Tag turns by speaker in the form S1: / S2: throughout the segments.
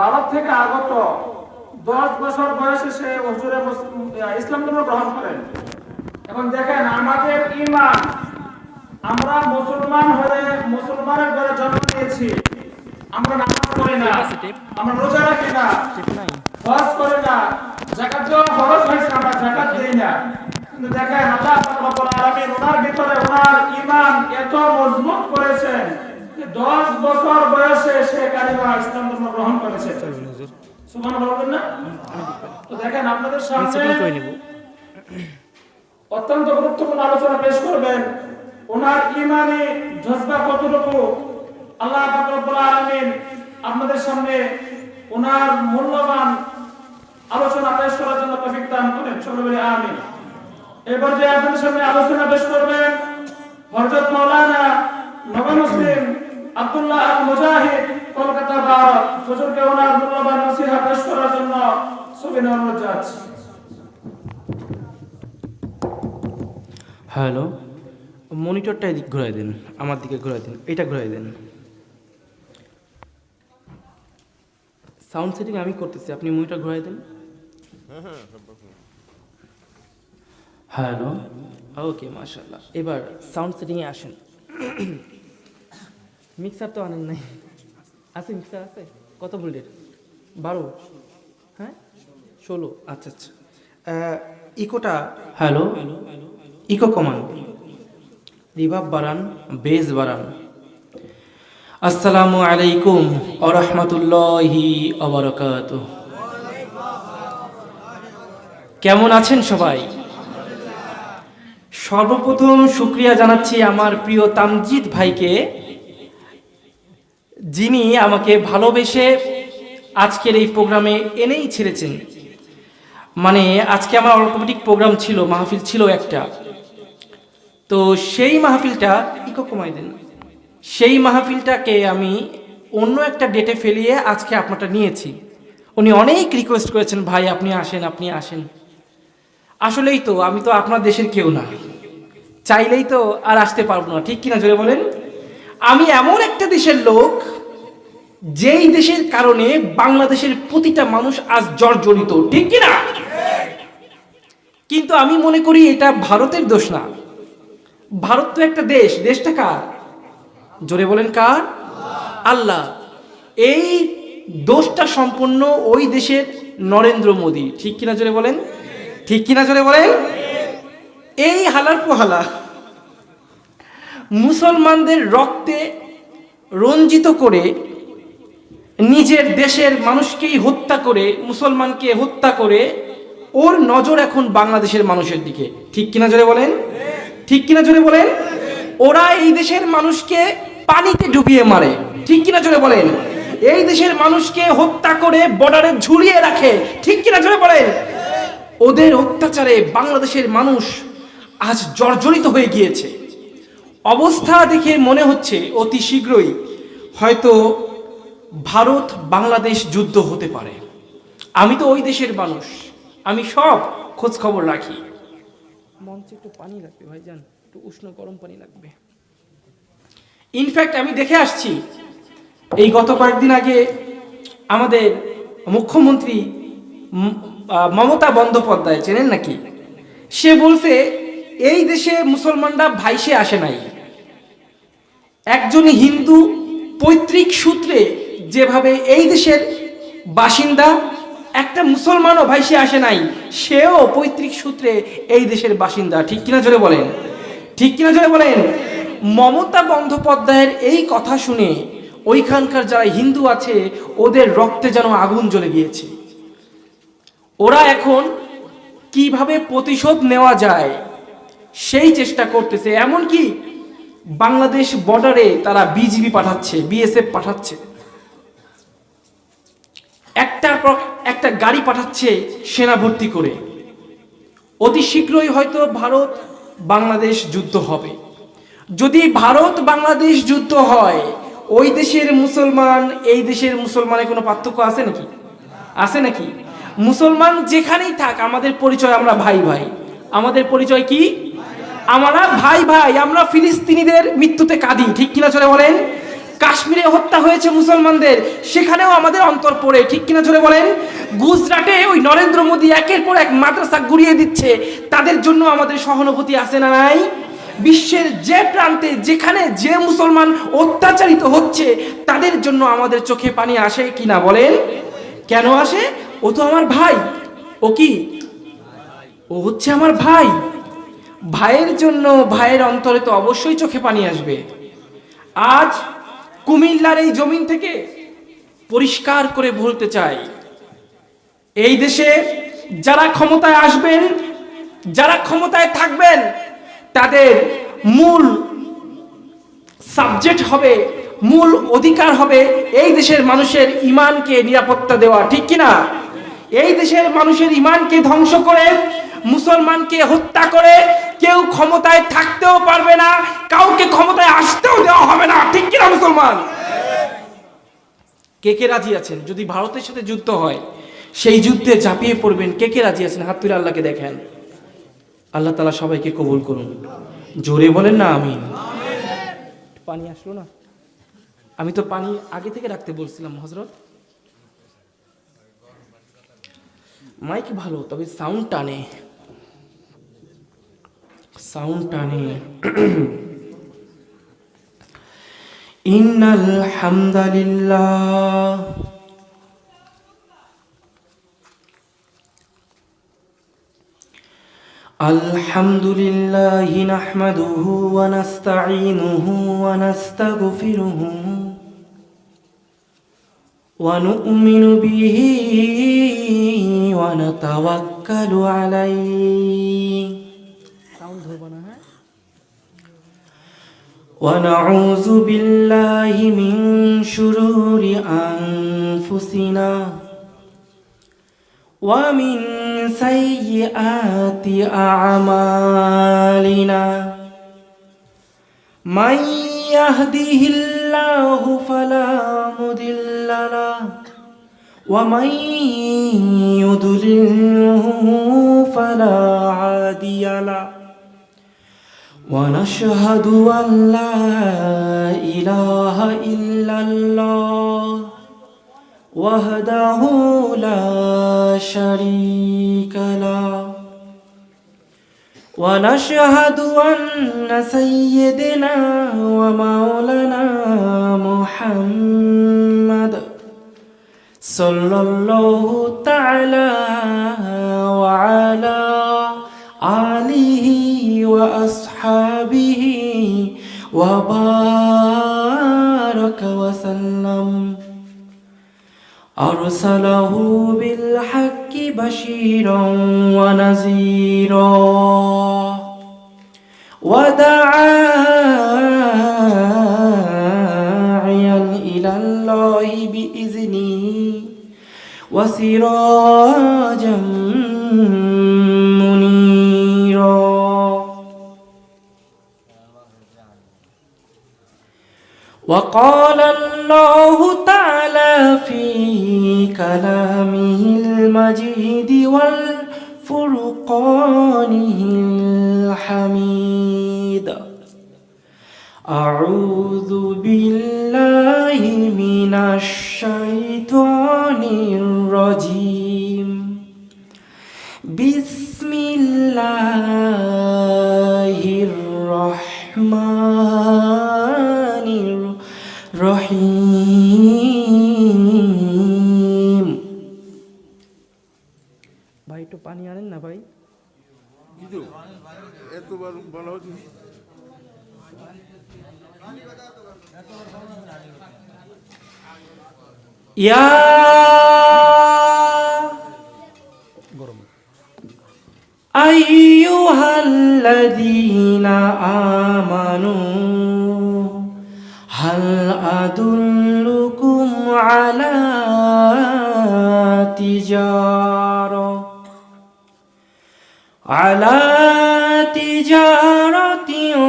S1: ভারত থেকে আগত 10 বছর বয়সে সে হুজুরে ইসলাম ধর্ম গ্রহণ করেন। এখন দেখেন আমাদের ঈমান, আমরা মুসলমান হয়ে মুসলমানের ঘরে জন্ম নিয়েছি, আমরা নামাজ পড়ি না, আমরা রোজা রাখি না, হজ করি না, যাকাত দেওয়া ফরজ হয়েছে আমরা যাকাত দেই না। কিন্তু দেখেন আল্লাহ রাব্বুল আলামিন ওনার ভিতরে ওনার ঈমান এত মজবুত করেছেন যে 10 বছর বয়সে সে কালিমা ইসলাম ধর্ম গ্রহণ করেছে। সুবহানাল্লাহ বলবেন না? তো দেখেন আপনাদের সামনে অত্যন্ত গুরুত্বপূর্ণ আলোচনা পেশ করবেন। ওনার ঈমানি জজবা কতটুকু আল্লাহ পাক রব্বুল আলামিন আপনাদের সামনে ওনার মূল্যবান আলোচনা পেশ করার জন্য তৌফিক দান করেন। সকলে বলি আমিন। এবার যে আপনাদের সামনে আলোচনা পেশ করবেন হযরত মাওলানা নবী মুসলিম আব্দুল্লাহ আল মুজাহিদ কলকাতা ভারত, হুজুরকে ওনার মূল্যবান নসিহত পেশ করার জন্য সবিনয় অনুরোধ জানাচ্ছি।
S2: হ্যালো, মনিটরটা এদিক ঘুরাই দেন, আমার দিকে ঘুরাই দেন, এটা ঘুরাই দেন। সাউন্ড সেটিং আমি করতেছি, আপনি মনিটর ঘুরাই দেন। হ্যালো, ওকে, মাশাআল্লাহ। এবার সাউন্ড সেটিংয়ে আসেন। মিক্সার তো আনেন নাই? আছে, মিক্সার আছে। কত ভোল্টের? 12? হ্যাঁ, 16? আচ্ছা আচ্ছা। ইকোটা, হ্যালো, ইকো কমান, রিভার্ব বাড়ান, বেস বাড়ান। আসসালামু আলাইকুম ওয়া রাহমাতুল্লাহি ওয়া বারাকাতুহু। কেমন আছেন সবাই? সর্বপ্রথম শুকরিয়া জানাচ্ছি আমার প্রিয় তামজিদ ভাইকে, যিনি আমাকে ভালোবেসে আজকের এই প্রোগ্রামে এনেই ছেড়েছেন। মানে আজকে আমার অটোমেটিক প্রোগ্রাম ছিল, মাহফিল ছিল একটা, তো সেই মাহফিলটা ইকো কমাই দেন, সেই মাহফিলটাকে আমি অন্য একটা ডেটে ফেলিয়ে আজকে আপনারটা নিয়েছি। উনি অনেক রিকোয়েস্ট করেছেন, ভাই আপনি আসেন, আপনি আসেন। আসলেই তো আমি তো আপনার দেশের কেউ না, চাইলেই তো আর আসতে পারবো না, ঠিক কিনা জোরে বলেন? আমি এমন একটা দেশের লোক যেই দেশের কারণে বাংলাদেশের প্রতিটা মানুষ আজ জর্জরিত, ঠিক কিনা? কিন্তু আমি মনে করি এটা ভারতের দোষ না। ভারত তো একটা দেশ, দেশটা কার? জোরে বলেন কার? আল্লাহ। এই দোষটা সম্পূর্ণ ওই দেশের নরেন্দ্র মোদী, ঠিক কিনা জোরে বলেন? ঠিক কিনা জোরে বলেন? এই হালার পোহালা মুসলমানদের রক্তে রঞ্জিত করে নিজের দেশের মানুষকেই হত্যা করে, মুসলমানকে হত্যা করে ওর নজর এখন বাংলাদেশের মানুষের দিকে, ঠিক কিনা জোরে বলেন? ঠিক কিনা জোরে বলেন? ওরা এই দেশের মানুষকে পানিতে ডুবিয়ে মারে, ঠিক কিনা জোরে বলেন? এই দেশের মানুষকে হত্যা করে বর্ডারে ঝুলিয়ে রাখে, ঠিক কিনা জোরে বলেন? ওদের অত্যাচারে বাংলাদেশের মানুষ আজ জর্জরিত হয়ে গিয়েছে। অবস্থা দেখে মনে হচ্ছে অতি শীঘ্রই হয়তো ভারত বাংলাদেশ যুদ্ধ হতে পারে। আমি তো ওই দেশের মানুষ, আমি সব খোঁজ খবর রাখি। মঞ্চে একটু পানি লাগবে ভাইজান, একটু উষ্ণ গরম পানি লাগবে। ইনফ্যাক্ট আমি দেখে আসছি, এই গত কয়েকদিন আগে আমাদের মুখ্যমন্ত্রী মমতা বন্দ্যোপাধ্যায়, চেনেন নাকি? সে বলছে এই দেশে মুসলমানরা ভাইসে আসে নাই। একজন হিন্দু পৈতৃক সূত্রে যেভাবে এই দেশের বাসিন্দা, একটা মুসলমানও ভাইসে আসে নাই, সেও পৈতৃক সূত্রে এই দেশের বাসিন্দা, ঠিক কিনা জোরে বলেন? ঠিক কিনা জোরে বলেন? মমতা বন্দ্যোপাধ্যায়ের এই কথা শুনে ওইখানকার যারা হিন্দু আছে ওদের রক্তে যেন আগুন জ্বলে গিয়েছে। ওরা এখন কিভাবে প্রতিশোধ নেওয়া যায় সেই চেষ্টা করতেছে। এমনকি বাংলাদেশ বর্ডারে তারা বিজিবি পাঠাচ্ছে, বিএসএফ পাঠাচ্ছে, একটার পর একটা গাড়ি পাঠাচ্ছে সেনা ভর্তি করে। অতি শীঘ্রই হয়তো ভারত বাংলাদেশ যুদ্ধ হবে। যদি ভারত বাংলাদেশ যুদ্ধ হয়, ওই দেশের মুসলমান এই দেশের মুসলমানের কোনো পার্থক্য আছে নাকি? আছে নাকি? মুসলমান যেখানেই থাক, আমাদের পরিচয় আমরা ভাই ভাই। আমাদের পরিচয় কি? আমরা ভাই ভাই। আমরা ফিলিস্তিনিদের মৃত্যুতে কাঁদি, ঠিক কিনা চলে বলেন? কাশ্মীরে হত্যা হয়েছে মুসলমানদের, সেখানেও আমাদের অন্তর পড়ে, ঠিক কিনা জোরে বলেন? গুজরাটে ওই নরেন্দ্র মোদী একের পর এক মাদ্রাসা গুড়িয়ে দিচ্ছে, তাদের জন্য আমাদের সহানুভূতি আছে না নাই? বিশ্বের যে প্রান্তে যেখানে যে মুসলমান অত্যাচারিত হচ্ছে তাদের জন্য আমাদের চোখে পানি আসে কি না বলেন? কেন আসে? ও তো আমার ভাই। ও কি? ও হচ্ছে আমার ভাই। ভাইয়ের জন্য ভাইয়ের অন্তরে তো অবশ্যই চোখে পানি আসবে। আজ কুমিল্লার এই জমিন থেকে পরিষ্কার করে বলতে চাই, এই দেশে যারা ক্ষমতায় আসবেন, যারা ক্ষমতায় থাকবেন, তাদের মূল সাবজেক্ট হবে, মূল অধিকার হবে এই দেশের মানুষের ঈমানকে নিরাপত্তা দেওয়া, ঠিক কিনা? এই দেশের মানুষের ঈমানকে ধ্বংস করে, মুসলমানকে হত্যা করে কেউ ক্ষমতায় থাকতেও পারবে না, কাউকে ক্ষমতায় আসতেও দেওয়া হবে না, ঠিক কিনা মুসলমান? কে কে রাজি আছেন যদি ভারতের সাথে যুদ্ধ হয় সেই যুদ্ধে ঝাঁপিয়ে পড়বেন? কে কে রাজি আছেন? হাত তুলে আল্লাহকে দেখেন। আল্লাহ তাআলা সবাইকে কবুল করুন। জোরে বলেন না আমিন। পানি আসলো না? আমি তো পানি আগে থেকে রাখতে বলছিলাম হযরত। মাইক ভালো, তবে সাউন্ড টানে, সাউন্ড টানে। ইন্নাল হামদালিল্লাহ আলহামদুলিল্লাহি নাহমাদুহু ওয়া নাস্তাঈনুহু ওয়া নাস্তাগফিরুহু ওয়া নু'মিনু বিহি ওয়া নাতাওয়াক্কালু আলাইহি। সাউন্ড হবে না? হ্যাঁ। ওয়া নাউযু বিল্লাহি মিন শুরুরি আনফুসিনা ওয়া মিন সাইয়্যাতি আ'মালিনা মান ইয়াহদিহিল্লাহু ফালা মুদিল্লা লাহু ওয়া মান ইউদ্লিলহু ফালা হাদিয়া লাহু ওয়া নাশহাদু আন লা ইলাহা ইল্লাল্লাহ ওয়াহদাহু লা শারীকা লাহু ওয়া নাশহাদু আন্না সাইয়্যিদানা ওয়া মাওলানা মুহাম্মাদ সাল্লাল্লাহু তাআলা ওয়া আলা আলিহি ওয়া আসহাবিহি ওয়া বারাকা ওয়া সাল্লাম। أرسله بالحق بشيرا ونذيرا وداعيا إلى الله بإذنه وسراجا منيرا. وقال الله تعالى في كلامه المجيد والفرقانه الحميد: أعوذ بالله من الشيطان الرجيم. بسم الله الرحمن রহিম। ভাই একটু পানি আনেন না ভাই। ইয়া আইয়ুহাল্লাযীনা আমানু হাল আদুল্লুকুম আলা তিজারাতিন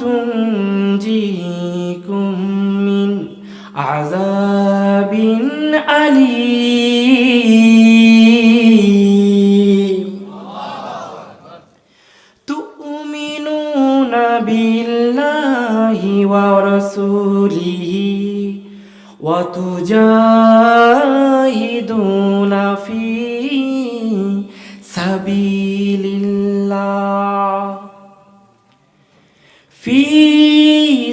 S2: তুনজিকুম মিন আযাবিন আলীম। তু'মিনুনা বিল্লাহি ওয়া রাসূলিহি وتجاهدون في سبيل الله في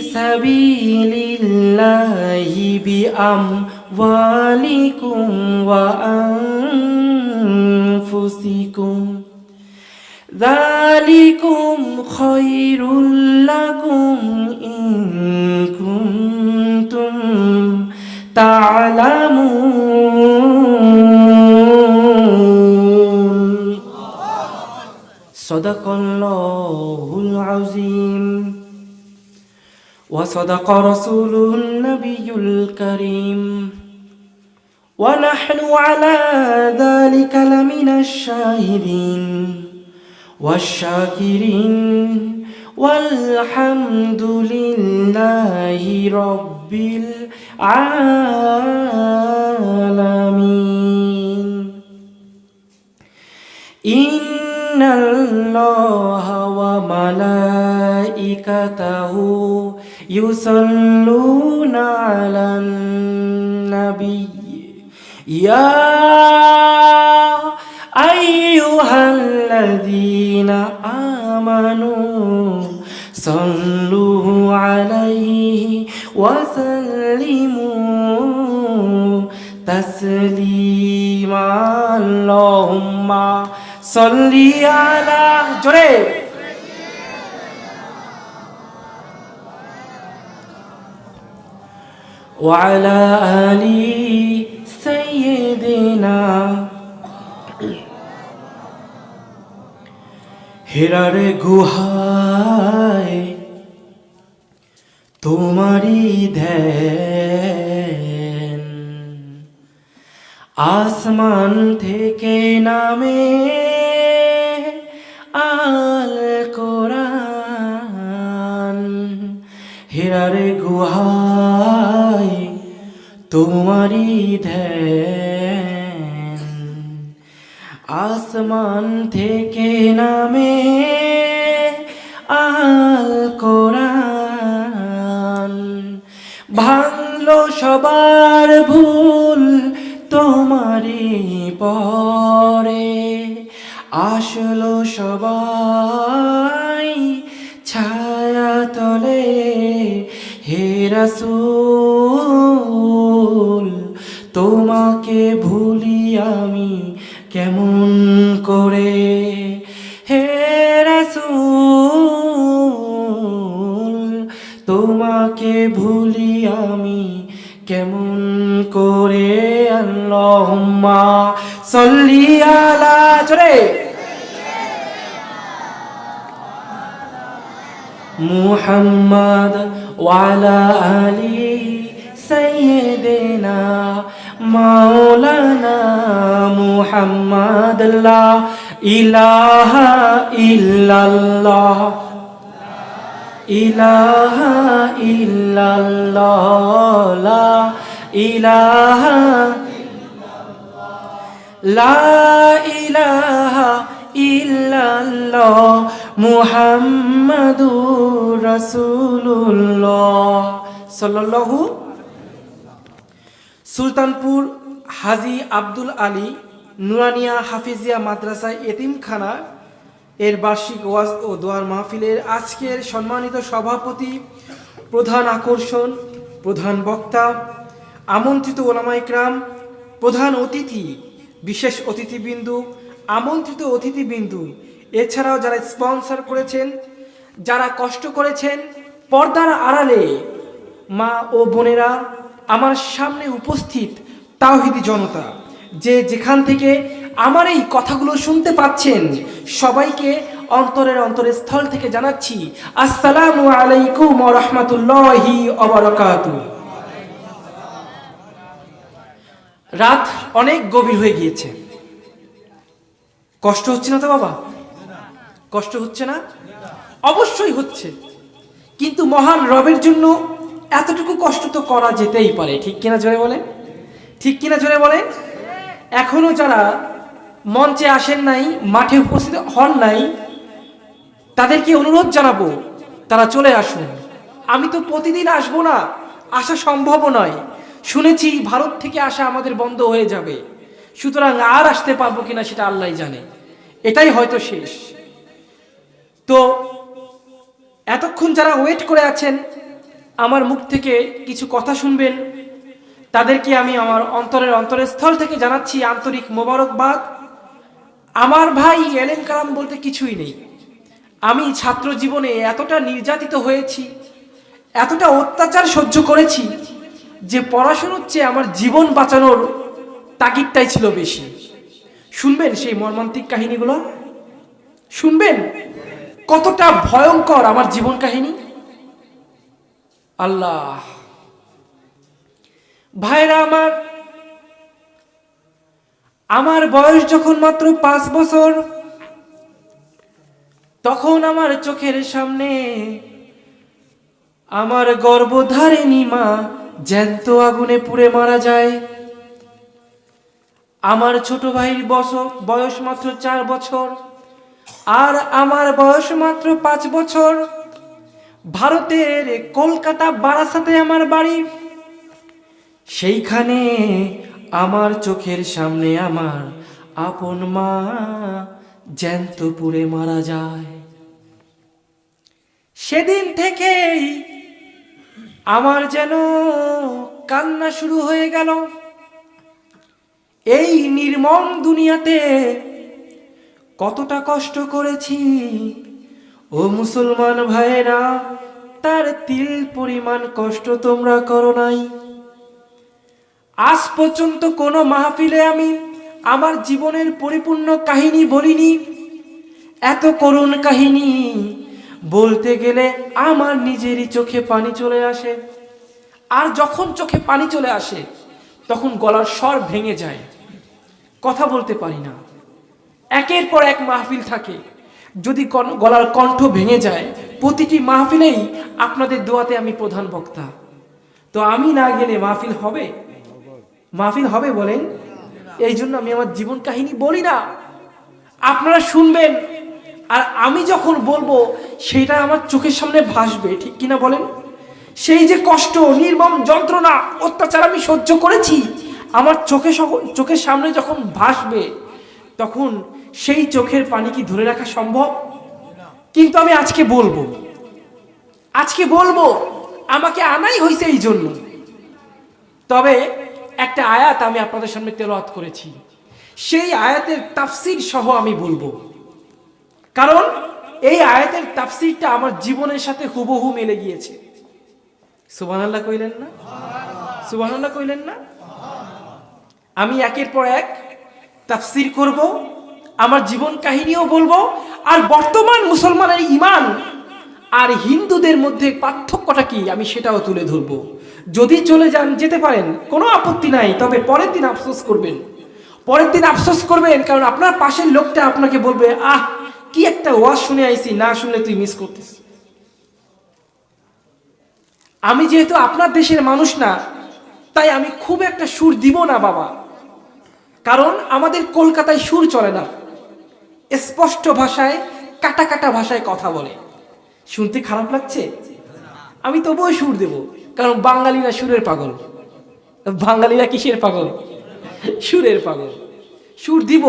S2: سبيل الله بأموالكم وأنفسكم ذلكم خير لكم إن كنتم تعلمون صدق الله العظيم وصدق رسوله النبي الكريم ونحن على ذلك لمن الشاهدين والشاكرين والحمد لله رب العالمين إن الله وملائكته يصلون على النبي يا أيها الذين آمنوا صلوا عليه وسلموا تسليما اللهم صل على جريب وعلى آل سيدنا হেরার গুহায় তোমারি ধ্যান আসমান থেকে নামে আল কোরআন হেরার গুহায় তোমারি ধ্যান আসমান থেকে নামে আল কোরআন ভাঙলো সবার ভুল তোমারি পরে আসলো সবাই ছায়া তলে হে রাসূল তোমাকে ভুলি আমি কেমন করে হে রাসূল তোমাকে ভুলি আমি কেমন করে আল্লাহুম্মা সাল্লি আলা জোরে মুহাম্মদ ওয়া আলা আলি সাইয়্যিদিনা মাওলানা মুহাম্মদ লা ইলাহা ইল্লাল্লাহ ইলাহা ইল্লাল্লাহ লা ইলাহা লা ইলাহা ইল্লাল্লাহ মুহাম্মাদুর রাসূলুল্লাহ সাল্লাল্লাহু সুলতানপুর হাজী আব্দুল আলী নুরানিয়া হাফিজিয়া মাদ্রাসা এতিমখানা এর বার্ষিক ওয়াজ ও দোয়ার মাহফিলের আজকের সম্মানিত সভাপতি, প্রধান আকর্ষণ, প্রধান বক্তা, আমন্ত্রিত ওলামা ইকরাম, প্রধান অতিথি, বিশেষ অতিথিবৃন্দু, আমন্ত্রিত অতিথিবৃন্দু, এছাড়াও যারা স্পন্সর করেছেন, যারা কষ্ট করেছেন, পর্দার আড়ালে মা ও বোনেরা, আমার সামনে উপস্থিত তাওহীদি জনতা, যে যেখান থেকে আমার এই কথাগুলো শুনতে পাচ্ছেন, সবাইকে অন্তরের স্থল থেকে জানাচ্ছি আসসালামু আলাইকুম ওয়া রাহমাতুল্লাহি ওয়া বারাকাতুহু। রাত অনেক গভীর হয়ে গিয়েছে। কষ্ট হচ্ছে না তো বাবা? কষ্ট হচ্ছে না? অবশ্যই হচ্ছে, কিন্তু মহান রবের জন্য এতটুকু কষ্ট তো করা যেতেই পারে। ঠিক কিনা জোরে বলে? ঠিক কিনা জোরে বলে? এখনো যারা মঞ্চে আসেন নাই, মাঠে উপস্থিত হন নাই, তাদেরকে অনুরোধ জানাবো তারা চলে আসুন। আমি তো প্রতিদিন আসবো না, আসা সম্ভব নয়। শুনেছি ভারত থেকে আসা আমাদের বন্ধ হয়ে যাবে, সুতরাং আর আসতে পারবো কিনা সেটা আল্লাহই জানে, এটাই হয়তো শেষ। তো এতক্ষণ যারা ওয়েট করে আছেন আমার মুখ থেকে কিছু কথা শুনবেন, তাদেরকে আমি আমার অন্তরের স্থল থেকে জানাচ্ছি আন্তরিক মোবারকবাদ। আমার ভাই এলেম কালাম বলতে কিছুই নেই। আমি ছাত্র জীবনে এতটা নির্যাতিত হয়েছি, এতটা অত্যাচার সহ্য করেছি যে পড়াশোনার চেয়ে আমার জীবন বাঁচানোর তাগিদটাই ছিল বেশি। শুনবেন সেই মর্মান্তিক কাহিনীগুলো? শুনবেন কতটা ভয়ঙ্কর আমার জীবন কাহিনী? আল্লাহ, ভাইরা আমার বয়স যখন মাত্র 5 বছর, তখন আমার চোখের সামনে আমার গর্ভধারিণী মা জ্যান্ত আগুনে পুড়ে মারা যায়। আমার ছোট ভাইয়ের বয়স মাত্র 4 বছর, আর আমার বয়স মাত্র 5 বছর। ভারতের কলকাতা বারাসাতে আমার বাড়ি। সেইখানে আমার চোখের সামনে আমার আপন মা জ্যান্ত পুড়ে মারা যায়। সেদিন থেকেই আমার যেন কান্না শুরু হয়ে গেল। এই নির্মম দুনিয়াতে কতটা কষ্ট করেছি ও মুসলমান ভাইরা, তার তিল পরিমাণ কষ্ট তোমরা করো নাই। আজ পর্যন্ত কোনো মাহফিলে আমি আমার জীবনের পরিপূর্ণ কাহিনী বলিনি। এত করুণ কাহিনী বলতে গেলে আমার নিজেরই চোখে পানি চলে আসে। আর যখন চোখে পানি চলে আসে তখন গলার স্বর ভেঙে যায়, কথা বলতে পারি না। একের পর এক মাহফিল থাকে, যদি গলার কণ্ঠ ভেঙে যায়, প্রতিটি মাহফিলেই আপনাদের দোয়াতে আমি প্রধান বক্তা। তো আমি না গেলে মাহফিল হবে? মাহফিল হবে বলেন? এই জন্য আমি আমার জীবন কাহিনী বলি না, আপনারা শুনবেন। আর আমি যখন বলবো সেটা আমার চোখের সামনে ভাসবে, ঠিক কিনা বলেন? সেই যে কষ্ট, নির্মম যন্ত্রণা, অত্যাচার আমি সহ্য করেছি, আমার চোখের সামনে যখন ভাসবে তখন সেই চোখের পানি কি ধরে রাখা সম্ভব? কিন্তু আমি আজকে বলবো আমাকে আনাই হয়েছে এই জন্য। তবে একটা আয়াত আমি আপনাদের সামনে তেলাওয়াত করেছি, সেই আয়াতের তাফসীর সহ আমি বলবো, কারণ এই আয়াতের তাফসীরটা আমার জীবনের সাথে হুবহু মিলে গিয়েছে। সুবহানাল্লাহ কইলেন না? সুবহানাল্লাহ কইলেন না? আমি একের পর এক তাফসীর করব, আমার জীবন কাহিনীও বলবো, আর বর্তমান মুসলমানের ঈমান আর হিন্দুদের মধ্যে পার্থক্যটা কি আমি সেটাও তুলে ধরবো। যদি চলে যান যেতে পারেন, কোনো আপত্তি নাই, তবে পরের দিন আফসোস করবেন, কারণ আপনার পাশের লোকটা আপনাকে বলবে, আহ কি একটা ওয়াজ শুনে আইছি, না শুনলে তুই মিস করতিস। আমি যেহেতু আপনার দেশের মানুষ না, তাই আমি খুব একটা সুর দিব না বাবা, কারণ আমাদের কলকাতায় সুর চলে না, স্পষ্ট ভাষায় কাটা কাটা ভাষায় কথা বলে। শুনতে খারাপ লাগছে, আমি তবুও সুর দেব, কারণ বাঙালিরা সুরের পাগল। বাঙালিরা কিসের পাগল? সুরের পাগল। সুর দিব,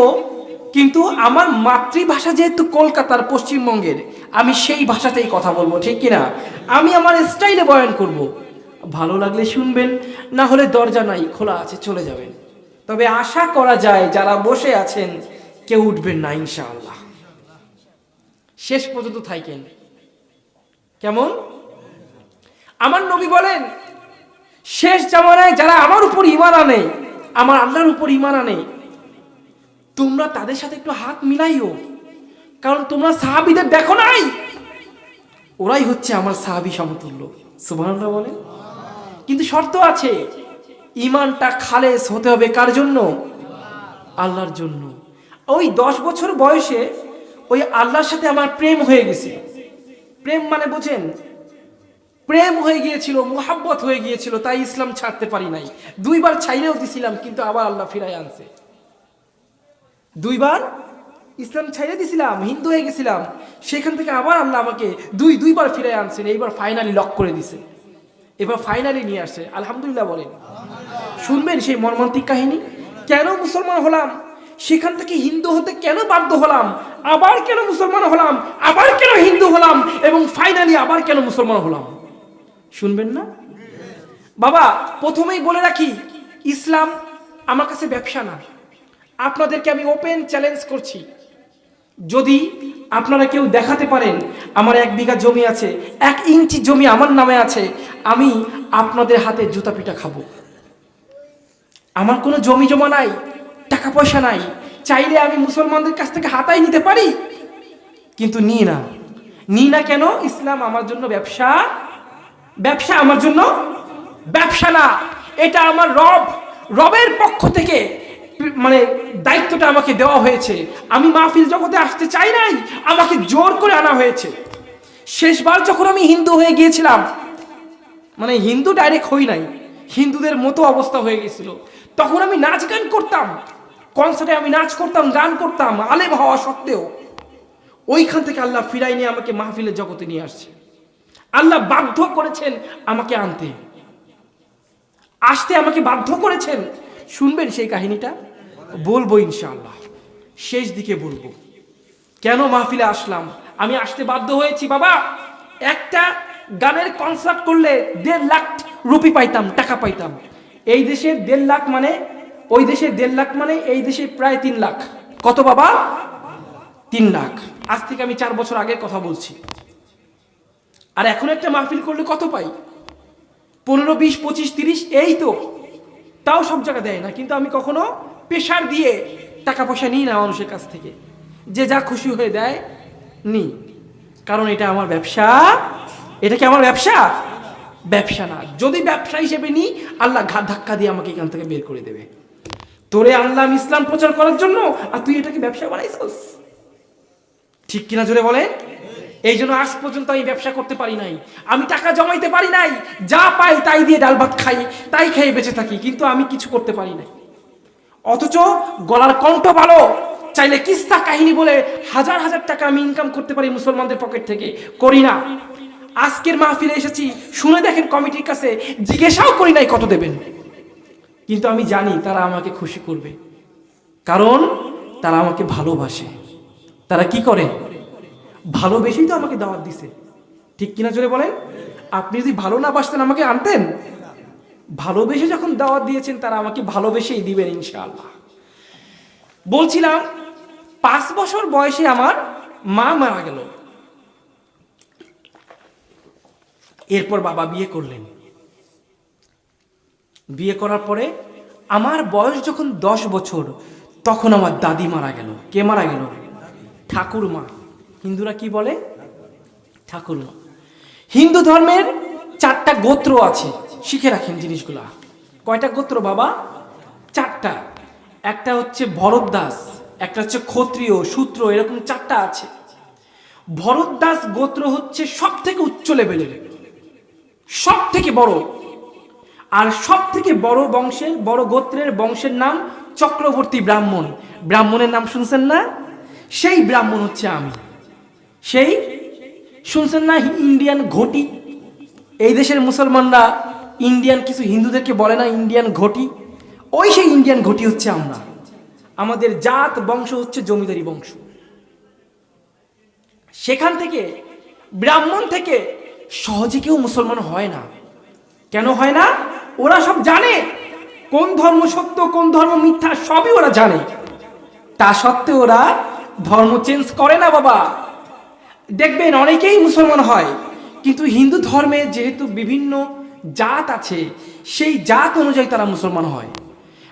S2: কিন্তু আমার মাতৃভাষা যেহেতু কলকাতার, পশ্চিমবঙ্গের, আমি সেই ভাষাতেই কথা বলবো, ঠিক কিনা? আমি আমার স্টাইলে বয়ান করব। ভালো লাগলে শুনবেন, না হলে দরজা নাই, খোলা আছে, চলে যাবেন। তবে আশা করা যায় যারা বসে আছেন কেউ উঠবেন না ইনশাআল্লাহ। শেষ পর্যন্ত থাকেন। কেমন? আমার নবী বলেন, শেষ জামানায় যারা আমার উপর ঈমান আনে, আমার আল্লাহর উপর ঈমান আনে, তোমরা তাদের সাথে একটু হাত মিলাইও, কারণ তোমরা সাহাবীদের দেখো নাই, ওরাই হচ্ছে আমার সাহাবী সমতুল্য। সুবহানাল্লাহ বলেন। কিন্তু শর্ত আছে, ঈমানটা খালেস হতে হবে কার জন্য? আল্লাহর জন্য। ওই 10 বছর বয়সে ওই আল্লাহর সাথে আমার প্রেম হয়ে গেছে। প্রেম মানে বোঝেন? প্রেম হয়ে গিয়েছিল, মুহাব্বত হয়ে গিয়েছিল, তাই ইসলাম ছাড়তে পারি নাই। 2 বার ছাইরেও দিছিলাম, কিন্তু আবার আল্লাহ ফিরাই আনছে। 2 বার ইসলাম ছাইরে দিছিলাম, হিন্দু হয়ে গেছিলাম, সেখান থেকে আবার আল্লাহ আমাকে দুই বার ফিরাই আনছেন। এইবার ফাইনালি লক করে দিছে, এবার ফাইনালি নিয়ে আসছে। আলহামদুলিল্লাহ বলেন। শুনবেন সেই মর্মান্তিক কাহিনী। কেন মুসলমান হলাম, সেখান থেকে হিন্দু হতে কেন বাধ্য হলাম, আবার কেন মুসলমান হলাম, আবার কেন হিন্দু হলাম, এবং ফাইনালি আবার কেন মুসলমান হলাম। শুনবেন না বাবা? প্রথমেই বলে রাখি, ইসলাম আমার কাছে ব্যবসা না। আপনাদেরকে আমি ওপেন চ্যালেঞ্জ করছি, যদি আপনারা কেউ দেখাতে পারেন আমার 1 বিঘা জমি আছে, 1 ইঞ্চি জমি আমার নামে আছে, আমি আপনাদের হাতে জুতা পিটা খাবো। আমার কোনো জমি জমা নাই, টাকা পয়সা নাই, চাইলে আমি মুসলমানদের কাছ থেকে হাতাই নিতে পারি, কিন্তু নিই না। কেন? ইসলাম আমার জন্য ব্যবসা, ব্যবসা আমার জন্য ব্যবসা না। এটা আমার রবের পক্ষ থেকে মানে দায়িত্বটা আমাকে দেওয়া হয়েছে। আমি মাহফিল জগতে আসতে চাই নাই, আমাকে জোর করে আনা হয়েছে। শেষবার যখন আমি হিন্দু হয়ে গিয়েছিলাম, মানে হিন্দু ডাইরেক্ট হই নাই, হিন্দুদের মতো অবস্থা হয়ে গেছিল, তখন আমি নাচ গান করতাম, কনসার্টে আমি নাচ করতাম, গান করতাম, আলেম হওয়া সত্ত্বেও। ওইখান থেকে আল্লাহ ফিরাই নিয়ে আমাকে মাহফিলের জগতে নিয়ে আসছে। আল্লাহ বাধ্য করেছেন আমাকে আসতে আমাকে বাধ্য করেছেন। শুনবেন সেই কাহিনীটা, বলবো ইনশাআল্লাহ, শেষ দিকে বলবো কেন মাহফিলে আসলাম। আমি আসতে বাধ্য হয়েছি বাবা। একটা গানের কনসার্ট করলে 1.5 লাখ রুপি পাইতাম, টাকা পাইতাম। এই দেশে 1.5 লাখ মানে, ওই দেশে 1.5 লাখ মানে, এই দেশে প্রায় 3 লাখ। কত বাবা? 3 লাখ। আজ থেকে আমি 4 বছর আগের কথা বলছি। আর এখন একটা মাহফিল করলে কত পাই? 15, 20, 25, 30, এই তো। তাও সব জায়গা দেয় না, কিন্তু আমি কখনো প্রেশার দিয়ে টাকা পয়সা নিই না মানুষের কাছ থেকে। যে যা খুশি হয়ে দেয় নি, কারণ এটা আমার ব্যবসা। এটা কি আমার ব্যবসা? ব্যবসা না। যদি ব্যবসা হিসেবে নিই, আল্লাহ ঘাট ধাক্কা দিয়ে আমাকে এখান থেকে বের করে দেবে। তোরে আনলাম ইসলাম প্রচার করার জন্য, আর তুই এটাকে ব্যবসা বানাইছিস। ঠিক কিনা জোরে বলেন? এই জন্য আজ পর্যন্ত আমি ব্যবসা করতে পারি নাই, আমি টাকা জমাইতে পারি নাই। যা পাই তাই দিয়ে ডাল ভাত খাই, তাই খেয়ে বেঁচে থাকি, কিন্তু আমি কিছু করতে পারি নাই। অথচ গলার কণ্ঠ ভালো, চাইলে কিস্সা কাহিনী বলে হাজার হাজার টাকা আমি ইনকাম করতে পারি মুসলমানদের পকেট থেকে। করি না। আজকের মাহফিলে এসেছি, শুনে দেখেন কমিটির কাছে, জিজ্ঞাসাও করি নাই কত দেবেন, কিন্তু আমি জানি তারা আমাকে খুশি করবে, কারণ তারা আমাকে ভালোবাসে। তারা কি করে? ভালোবেসেই তো আমাকে দাওয়াত দিছে। ঠিক কিনা জোরে বলেন? আপনি যদি ভালো না বাসতেন আমাকে আনতেন? ভালোবেসে যখন দাওয়াত দিয়েছেন, তারা আমাকে ভালোবেসেই দিবেন ইনশাআল্লাহ। বলছিলাম 5 বছর বয়সে আমার মা মারা গেল। এরপর বাবা বিয়ে করলেন। বিয়ে করার পরে আমার বয়স যখন 10 বছর, তখন আমার দাদি মারা গেল। কে মারা গেল? ঠাকুরমা। হিন্দুরা কি বলে? ঠাকুরমা। হিন্দু ধর্মের 4টা গোত্র আছে, শিখে রাখেন জিনিসগুলা। কয়টা গোত্র বাবা? 4টা। একটা হচ্ছে ভরদ্বাস, একটা হচ্ছে ক্ষত্রিয়, শূদ্র, এরকম 4টা আছে। ভরদ্বাস গোত্র হচ্ছে সব থেকে উচ্চ লেভেলের, সব থেকে বড়। আর সব থেকে বড় বংশের, বড় গোত্রের বংশের নাম চক্রবর্তী ব্রাহ্মণ। ব্রাহ্মণের নাম শুনছেন না? সেই ব্রাহ্মণ হচ্ছে আমি। সেই শুনছেন না ইন্ডিয়ান ঘটি? এই দেশের মুসলমানরা ইন্ডিয়ান কিছু হিন্দুদেরকে বলে না ইন্ডিয়ান ঘটি? ওই সেই ইন্ডিয়ান ঘটি হচ্ছে আমরা। আমাদের জাত বংশ হচ্ছে জমিদারি বংশ। সেখান থেকে, ব্রাহ্মণ থেকে সহজে কেউ মুসলমান হয় না। কেন হয় না? ওরা সব জানে কোন ধর্ম সত্য, কোন ধর্ম মিথ্যা, সবই ওরা জানে। তা সত্ত্বেও ওরা ধর্ম চেঞ্জ করে না বাবা। দেখবেন অনেকেই মুসলমান হয়, কিন্তু হিন্দু ধর্মে যেহেতু বিভিন্ন জাত আছে, সেই জাত অনুযায়ী তারা মুসলমান হয়।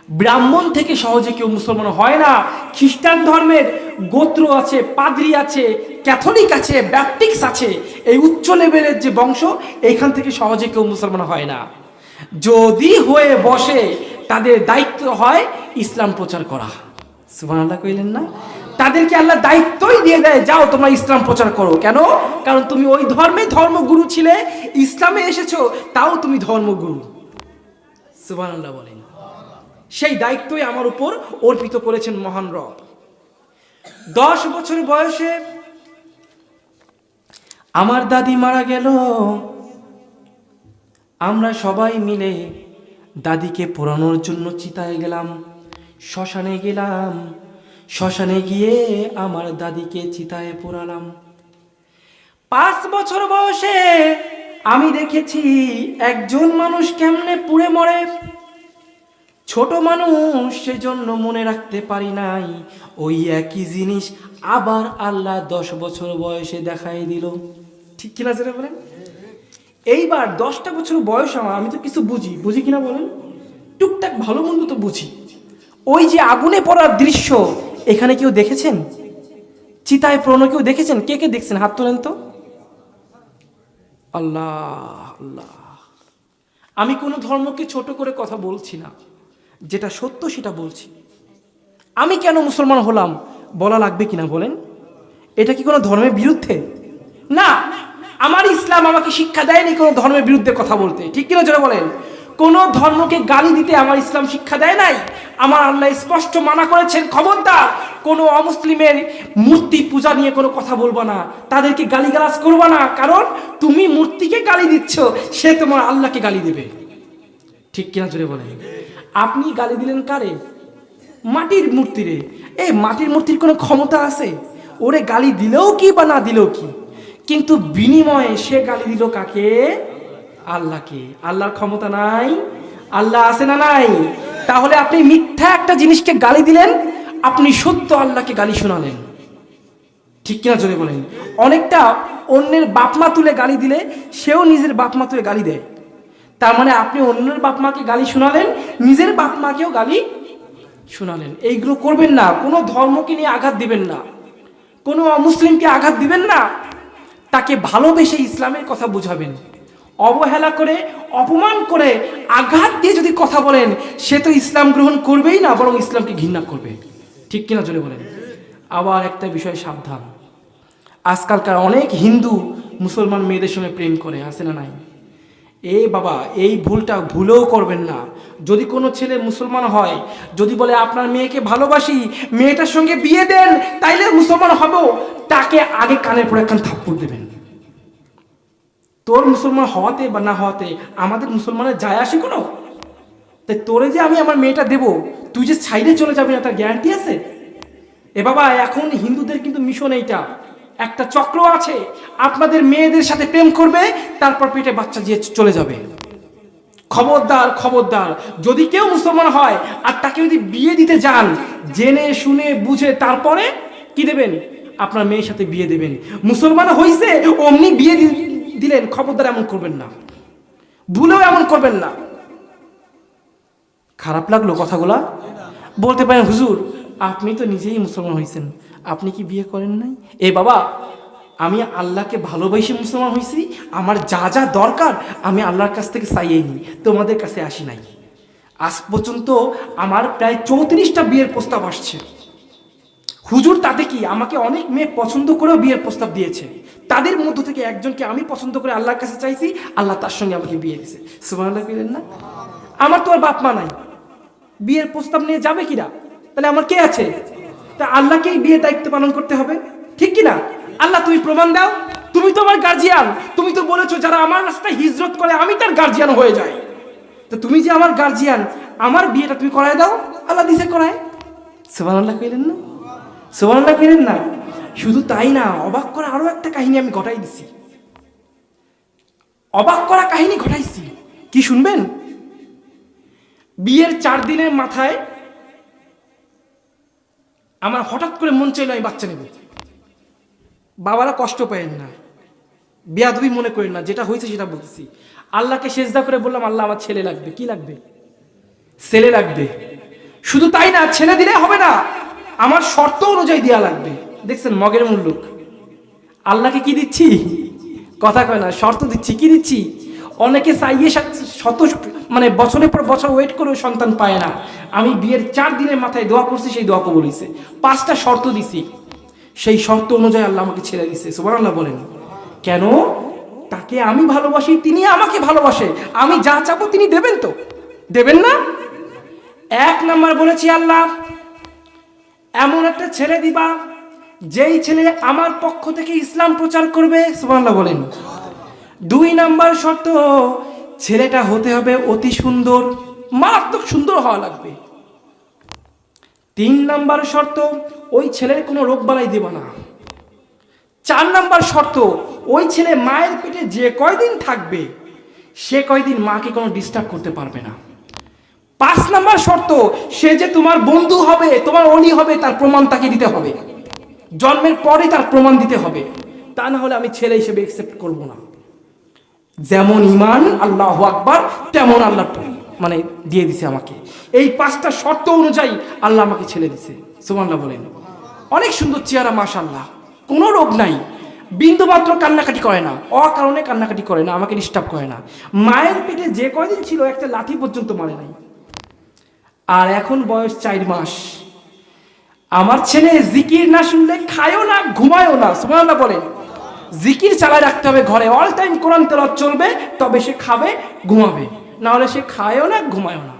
S2: ব্রাহ্মণ থেকে সহজে কেউ মুসলমান হয় না। খ্রিস্টান ধর্মের গোত্র আছে, পাদ্রী আছে, ক্যাথলিক আছে, ব্যাপটিস্ট আছে, এই উচ্চ লেভেলের যে বংশ, এইখান থেকে সহজে কেউ মুসলমান হয় না। যদি হয়ে বসে, তাদের দায়িত্ব হয় ইসলাম প্রচার করা। সুবহানাল্লাহ কইলেন না? তাদেরকে আল্লাহ দায়িত্বই দিয়ে দেয়, যাও তোমরা ইসলাম প্রচার করো। কেন? কারণ তুমি ওই ধর্মে ধর্মগুরু ছিলে, ইসলামে এসেছো, তাও তুমি ধর্মগুরু। সুবহানাল্লাহ বলেন। সেই দায়িত্বই আমার উপর অর্পিত করেছেন মহান রব। 10 বছর বয়সে আমার দাদি মারা গেল। আমরা সবাই মিলে দাদিকে পোড়ানোর জন্য চিতায় গেলাম, শ্মশানে গেলাম, শ্মশানে গিয়ে আমার দাদিকে চিতায় পোড়ালাম। 5 বছর বয়সে আমি দেখেছি একজন মানুষ কেমনে পুড়ে মরে। ছোট মানুষ, সেজন্য মনে রাখতে পারি নাই। ওই একই জিনিস আবার আল্লাহ 10 বছর বয়সে দেখাই দিল। ঠিক কিনা যেটা বলেন? এইবার 10টা বছর বয়স আমার, আমি তো কিছু বুঝি কিনা বলেন? টুকটাক ভালো মন্দ তো বুঝি। ওই যে আগুনে পড়ার দৃশ্য এখানে কেউ দেখেছেন? চিতায় পোড়ানো কেউ দেখেছেন? কে কে দেখছেন হাত তোলেন তো। আল্লাহ আল্লাহ। আমি কোনো ধর্মকে ছোট করে কথা বলছি না, যেটা সত্য সেটা বলছি। আমি কেন মুসলমান হলাম বলা লাগবে কিনা বলেন? এটা কি কোনো ধর্মের বিরুদ্ধে? না, আমার ইসলাম আমাকে শিক্ষা দেয়নি কোনো ধর্মের বিরুদ্ধে কথা বলতে। ঠিক কিনা যারা বলেন? কোন ধর্মকে গালি দিতে আমার ইসলাম শিক্ষা দেয় নাই। আমার আল্লাহ স্পষ্ট মানা করেছেন, খবরদার কোনো অমুসলিমের মূর্তি পূজা নিয়ে কোনো কথা বলবা না, তাদেরকে গালিগালাজ করবা না, কারণ তুমি মূর্তিকে গালি দিচ্ছ, সে তোমার আল্লাহকে গালি দেবে। ঠিক কিনা জোরে বলেন? আপনি গালি দিলেন কারে? মাটির মূর্তিরে। এই মাটির মূর্তির কোনো ক্ষমতা আছে? ওরে গালি দিলেও কি বা না দিলেও কি, কিন্তু বিনিময়ে সে গালি দিল কাকে? আল্লাহকে। আল্লাহর ক্ষমতা নাই? আল্লাহ আছে না নাই? তাহলে আপনি মিথ্যা একটা জিনিসকে গালি দিলেন, আপনি সত্য আল্লাহকে গালি শোনালেন। ঠিক কিনা জোরে বলেন? অনেকটা অন্যের বাপমা তুলে গালি দিলে সেও নিজের বাপমা তুলে গালি দেয়। তার মানে আপনি অন্যের বাপমাকে গালি শোনালেন, নিজের বাপমাকেও গালি শোনালেন। এইগুলো করবেন না। কোনো ধর্মকে নিয়ে আঘাত দিবেন না, কোনো অমুসলিমকে আঘাত দিবেন না। তাকে ভালোবেসে ইসলামের কথা বুঝাবেন। অবহেলা করে, অপমান করে, আঘাত দিয়ে যদি কথা বলেন, সে তো ইসলাম গ্রহণ করবেই না, বরং ইসলামকে ঘৃণা করবে। ঠিক কিনা জোরে বলেন? আবার একটা বিষয় সাবধান, আজকালকার অনেক হিন্দু মুসলমান মেয়েদের সঙ্গে প্রেম করে, আছে না নাই? এই বাবা, এই ভুলটা ভুলেও করবেন না। যদি কোনো ছেলে মুসলমান হয়, যদি বলে আপনার মেয়েকে ভালোবাসি, মেয়েটার সঙ্গে বিয়ে দেন, তাইলে মুসলমান হব, তাকে আগে কানের পরে একখান থাপ্পড় দেবেন। তোর মুসলমান হওয়াতে বা না হওয়াতে আমাদের মুসলমানের যায় আসে কোনো? তাই তোরে যে আমি আমার মেয়েটা দেব, তুই যে সাইডে চলে যাবি না তার গ্যারান্টি আছে? এ বাবা, এখন হিন্দুদের কিন্তু মিশন এইটা, একটা চক্র আছে, আপনাদের মেয়েদের সাথে প্রেম করবে, তারপর পেটে বাচ্চা দিয়ে চলে যাবে। খবরদার খবরদার, যদি কেউ মুসলমান হয় আর তাকে যদি বিয়ে দিতে যান, জেনে শুনে বুঝে তারপরে কি দেবেন? আপনার মেয়ের সাথে বিয়ে দেবেন। মুসলমান হইছে অমনি বিয়ে দিলেন, খবরদার এমন করবেন না, ভুলেও এমন করবেন না। খারাপ লাগলো কথাগুলা? বলতে পারেন হুজুর আপনি তো নিজেই মুসলমান হয়েছেন, আপনি কি বিয়ে করেন নাই? এ বাবা, আমি আল্লাহকে ভালোবাসি মুসলমান হয়েছি, আমার যা যা দরকার আমি আল্লাহর কাছ থেকে চাইয়েই নি, তোমাদের কাছে আসি নাই। আজ পর্যন্ত আমার প্রায় 34টা বিয়ের প্রস্তাব আসছে। হুজুর তাতে কি, আমাকে অনেক মেয়ে পছন্দ করেও বিয়ের প্রস্তাব দিয়েছে, তাদের মধ্য থেকে একজনকে আমি পছন্দ করে আল্লাহর কাছে চাইছি, আল্লাহ তার সঙ্গে আমাকে বিয়ে দিয়েছে। সুবহানাল্লাহ বলেন না? আমার তো আর বাপ মা নাই, বিয়ের প্রস্তাব নিয়ে যাবে কিনা? তাহলে আমার কে আছে? তা আল্লাহকেই বিয়ের দায়িত্ব পালন করতে হবে। ঠিক কিনা? আল্লাহ তুমি প্রমাণ দাও, তুমি তো আমার গার্জিয়ান, তুমি তো বলেছো যারা আমার রাস্তায় হিজরত করে আমি তার গার্জিয়ান হয়ে যাই। তো তুমি যে আমার গার্জিয়ান, আমার বিয়েটা তুমি করায় দাও। আল্লাহ দিছে করায়। সুবহানাল্লাহ কইলেন না? সুবহানাল্লাহ কইলেন না? শুধু তাই না, অবাক করা আরো একটা কাহিনী আমি ঘটাই দিছি। অবাক করা কাহিনী ঘটাইছি, কি শুনবেন? বিয়ের 4 দিনের মাথায় আমার হঠাৎ করে মন চাইলো আমি বাচ্চা নেব। বাবারা কষ্ট পায়েন না, বেয়াদবি মনে করেন না, যেটা হয়েছে সেটা বলতেছি। আল্লাহকে সেজদা করে বললাম, আল্লাহ আমার ছেলে লাগবে। কি লাগবে? ছেলে লাগবে। শুধু তাই না, ছেলে দিলে হবে না, আমার শর্ত অনুযায়ী দেওয়া লাগবে। দেখছেন মগের মুল্লুক, আল্লাহকে কি দিচ্ছি? কথা কয় না, শর্ত দিচ্ছি। কি দিচ্ছি? অনেকে চাইয়ে শত মানে বছরের পর বছর ওয়েট করেও সন্তান পায় না। আমি বিয়ের 4 দিনের মাথায় দোয়া করছি, সেই দোয়া কবুল হইছে। 5টা শর্ত দিছি, সেই শর্ত অনুযায়ী আল্লাহ আমাকে ছেড়ে দিছে। সুবহানাল্লাহ বলেন। কেন? তাকে আমি ভালোবাসি, তিনি আমাকে ভালোবাসে, আমি যা চাবো তিনি দেবেন। তো দেবেন না? 1 নাম্বার বলেছি, আল্লাহ এমন একটা ছেলে দিবা যেই ছেলে আমার পক্ষ থেকে ইসলাম প্রচার করবে। সুবহানাল্লাহ বলেন। 2 নাম্বার শর্ত, ছেলেটা হতে হবে অতি সুন্দর। মারাত্মক সুন্দর হওয়া লাগবে। 3 নাম্বার শর্ত, ওই ছেলের কোনো রোগ বালাই দেব না। 4 নাম্বার শর্ত, ওই ছেলে মায়ের পেটে যে কয়দিন থাকবে সে কয়দিন মাকে কোনো ডিস্টার্ব করতে পারবে না। 5 নাম্বার শর্ত, সে যে তোমার বন্ধু হবে, তোমার অলি হবে, তার প্রমাণ তাকে দিতে হবে। জন্মের পরে তার প্রমাণ দিতে হবে, তা না হলে আমি ছেলে হিসেবে একসেপ্ট করব না। যেমন ইমান, আল্লাহু আকবার, তেমন আল্লাহ মানে দিয়ে দিছে আমাকে। এই 5টা শর্ত অনুযায়ী আল্লাহ আমাকে ছেলে দিছে। সুবহানাল্লাহ বলেন। অনেক সুন্দর চেহারা, মাশাআল্লাহ, কোনো রোগ নাই, বিন্দু মাত্র কান্নাকাটি করে না, অকারণে কান্নাকাটি করে না, আমাকে ডিস্টার্ব করে না। মায়ের পেটে যে কয়দিন ছিল একটা লাঠি পর্যন্ত মারে নাই। আর এখন বয়স 4 মাস। আমার ছেলে জিকির না শুনলে খায়ও না, ঘুমায়ও না। সুবহানাল্লাহ বলেন। জিকির চালায় রাখতে হবে ঘরে, অল টাইম কোরআন তেলাওয়াত চলবে, তবে সে খাবে, ঘুমাবে, না হলে সে খায়ও না, ঘুমায়ও না।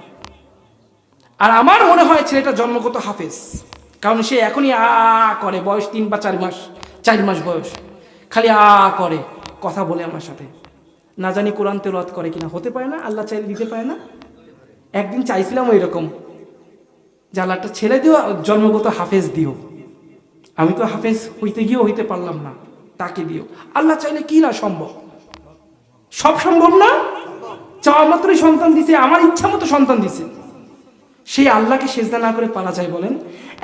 S2: আর আমার মনে হয় ছেলেটা জন্মগত হাফেজ, কারণ সে এখনই আ করে, বয়স 3 বা 4 মাস, 4 মাস বয়স, খালি আ করে, কথা বলে আমার সাথে। না জানি কোরআন তেলাওয়াত করে কিনা, হতে পারে না, আল্লাহ চাইলে দিতে পারে না। একদিন চাইছিলাম ওই রকম, যে আল্লাহ একটা ছেলে দিও, জন্মগত হাফেজ দিও। আমি তো হাফেজ হইতে গিয়েও হইতে পারলাম না, তাকে দিও। আল্লাহ চাইলে কি না সম্ভব, সব সম্ভব না। চাওয়া মাত্রই সন্তান দিছে, আমার ইচ্ছা মতো সন্তান দিছে। সেই আল্লাহকে সেজদা না করে পালা যায় বলেন?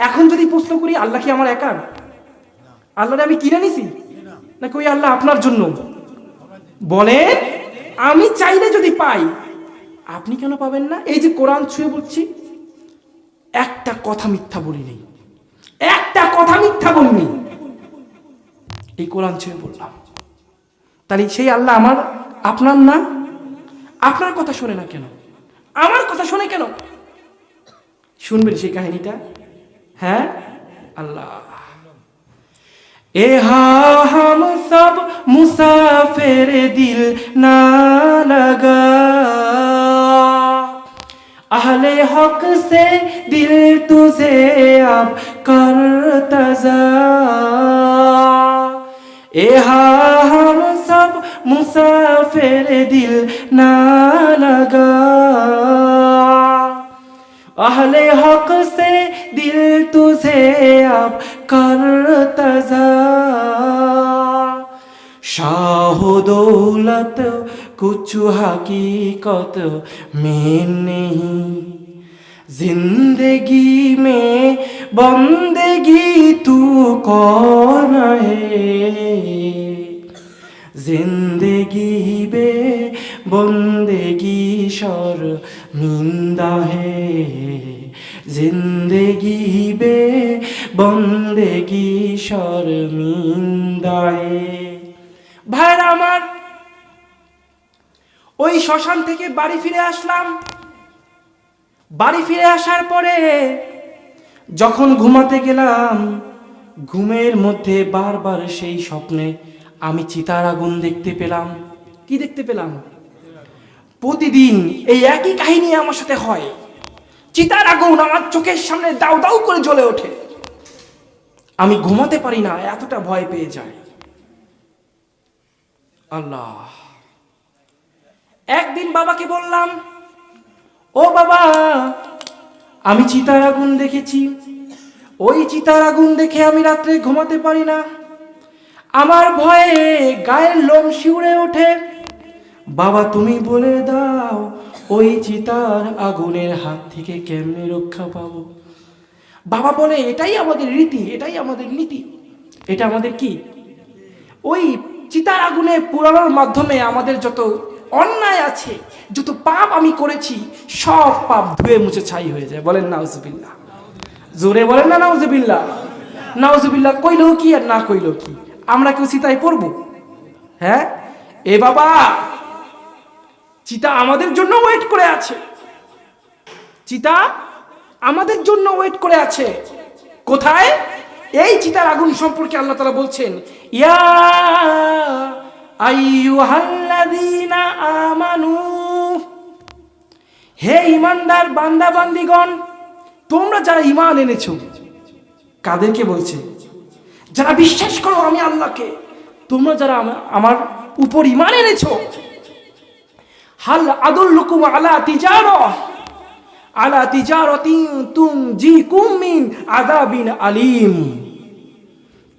S2: এখন যদি প্রশ্ন করি, আল্লাহ কি আমার একার? আল্লাহরে আমি কিনে নিছি নাকি ওই আল্লাহ আপনার জন্য? বলেন, আমি চাইলে যদি পাই, আপনি কেন পাবেন না? এই যে কোরআন ছুঁয়ে বলছি, একটা কথা মিথ্যা বলি নেই, একটা কথা মিথ্যা বলিনি, এই কোরআন ছুঁয়ে বললাম। তাহলে সেই আল্লাহ আমার, আপনার না? আপনার কথা শোনে না কেন? আমার কথা শোনে কেন? শুনবেন সেই কাহিনীটা? হ্যাঁ, আল্লাহ এহা হাম সব মুসাফির দিল না লাগা, আহলে হক সে দিল তুঝে আব করতা যা, এহা হাম সব মুসাফির দিল না লাগা, আহলে হক সে দিল তুঝে আব করতা যা, শাহ দৌলত कुछ हकीकत में नहीं, जिंदगी में बंदगी तू कौन है, जिंदगी बे बंदगी शर्मिंदा है, जिंदगी बे बंदगी शर्मिंदा है। ভাইরা আমার, ওই শ্মশান থেকে বাড়ি ফিরে আসলাম। বাড়ি ফিরে আসার পরে যখন ঘুমাতে গেলাম, ঘুমের মধ্যে বারবার সেই স্বপ্নে আমি চিতার আগুন দেখতে পেলাম। কি দেখতে পেলাম? প্রতিদিন এই একই কাহিনী আমার সাথে হয়। চিতার আগুন আমার চোখের সামনে দাউ দাউ করে জ্বলে ওঠে। আমি ঘুমাতে পারি না, এতটা ভয় পেয়ে যায়। আল্লাহ, একদিন বাবাকে বললাম, ও বাবা, আমি চিতার আগুন দেখেছি, ওই চিতার আগুন দেখে আমি রাত্রে ঘুমাতে পারি না, আমার ভয়ে গায়ের লোম শিউরে ওঠে। বাবা তুমি বলে দাও, ওই চিতার আগুনের হাত থেকে কেমনে রক্ষা পাবো? বাবা বলে, এটাই আমাদের রীতি, এটাই আমাদের নীতি, এটা আমাদের কি, ওই চিতার আগুনে পোড়ানোর মাধ্যমে আমাদের যত অন্যায় আছে, যত পাপ আমি করেছি, সব পাপ ধুয়ে মুছে ছাই হয়ে যায়। বলেন নাউজুবিল্লাহ, জোরে বলেন না নাউজুবিল্লাহ। নাউজুবিল্লাহ কইলেও কি আর না কইলেও কি, আমরা কেউ চিতায় পড়বো? হ্যাঁ, এ বাবা, চিতা আমাদের জন্য ওয়েট করে আছে, চিতা আমাদের জন্য ওয়েট করে আছে। কোথায়? এই চিতার আগুন সম্পর্কে আল্লাহ তাআলা বলছেন, ইয়া আইয়ুহাল্লাযীনা আমানু, হে ঈমানদার বান্দা বান্দীগণ, তোমরা যারা ঈমান এনেছো। কাদেরকে বলছে? যারা বিশ্বাস করো আমি আল্লাহকে, তোমরা যারা আমার উপর ঈমান এনেছো। হাল আদুল্লুকুম আলা তিজারা, আলা তিজারাতিন তুনজিকুম মিন আযাবিন আলিম।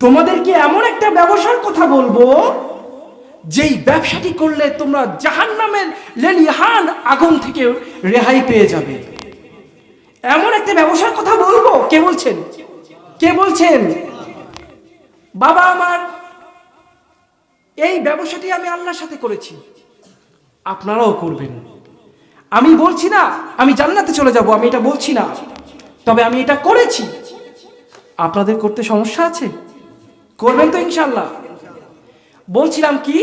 S2: তোমাদেরকে এমন একটা ব্যবসার কথা বলবো যেই ব্যবসাটি করলে তোমরা জাহান্নামের লেলিহান আগুন থেকে রেহাই পেয়ে যাবে। এমন একটা ব্যবসার কথা বলবো। কে বলছেন? কে বলছেন? বাবা আমার, এই ব্যবসাটি আমি আল্লাহর সাথে করেছি, আপনারাও করবেন। আমি বলছি না আমি জান্নাতে চলে যাব, আমি এটা বলছি না, তবে আমি এটা করেছি। আপনাদের করতে সমস্যা আছে? করবেন তো ইনশাআল্লাহ? বলছিলাম কি,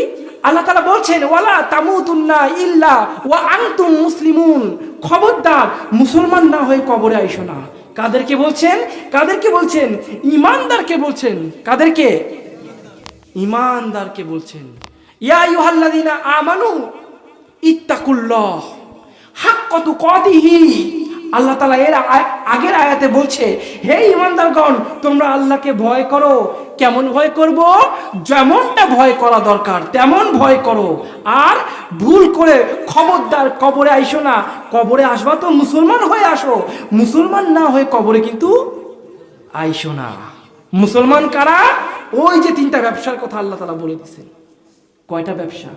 S2: আল্লাহ তাআলা বলছেন ওয়ালা তামুতুন্না ইল্লা ওয়া আনতুম মুসলিমুন, খবরদার মুসলমান না হয়ে কবরে আইসো না। কাদেরকে বলছেন? কাদেরকে বলছেন? ঈমানদারকে বলছেন। কাদেরকে? ঈমানদারকে বলছেন। ইয়া আইয়ুহাল্লাযীনা আমানু ইত্তাকুল্লাহ হাক্কা তুকাতিহি। আল্লাহ তাআলা এর আগের আয়াতে বলছে, হে ঈমানদারগণ, তোমরা আল্লাহকে ভয় করো। কেমন ভয় করব? যেমনটা ভয় করা দরকার তেমন ভয় করো। আর ভুল করে খবরদার কবরে আইসো না। কবরে আসবা তো মুসলমান হয়ে আসো, মুসলমান না হয়ে কবরে কিন্তু আইসো না। মুসলমান কারা? ওই যে তিনটা ব্যবসার কথা আল্লাহ তাআলা বলে দিয়েছেন। কয়টা ব্যবসা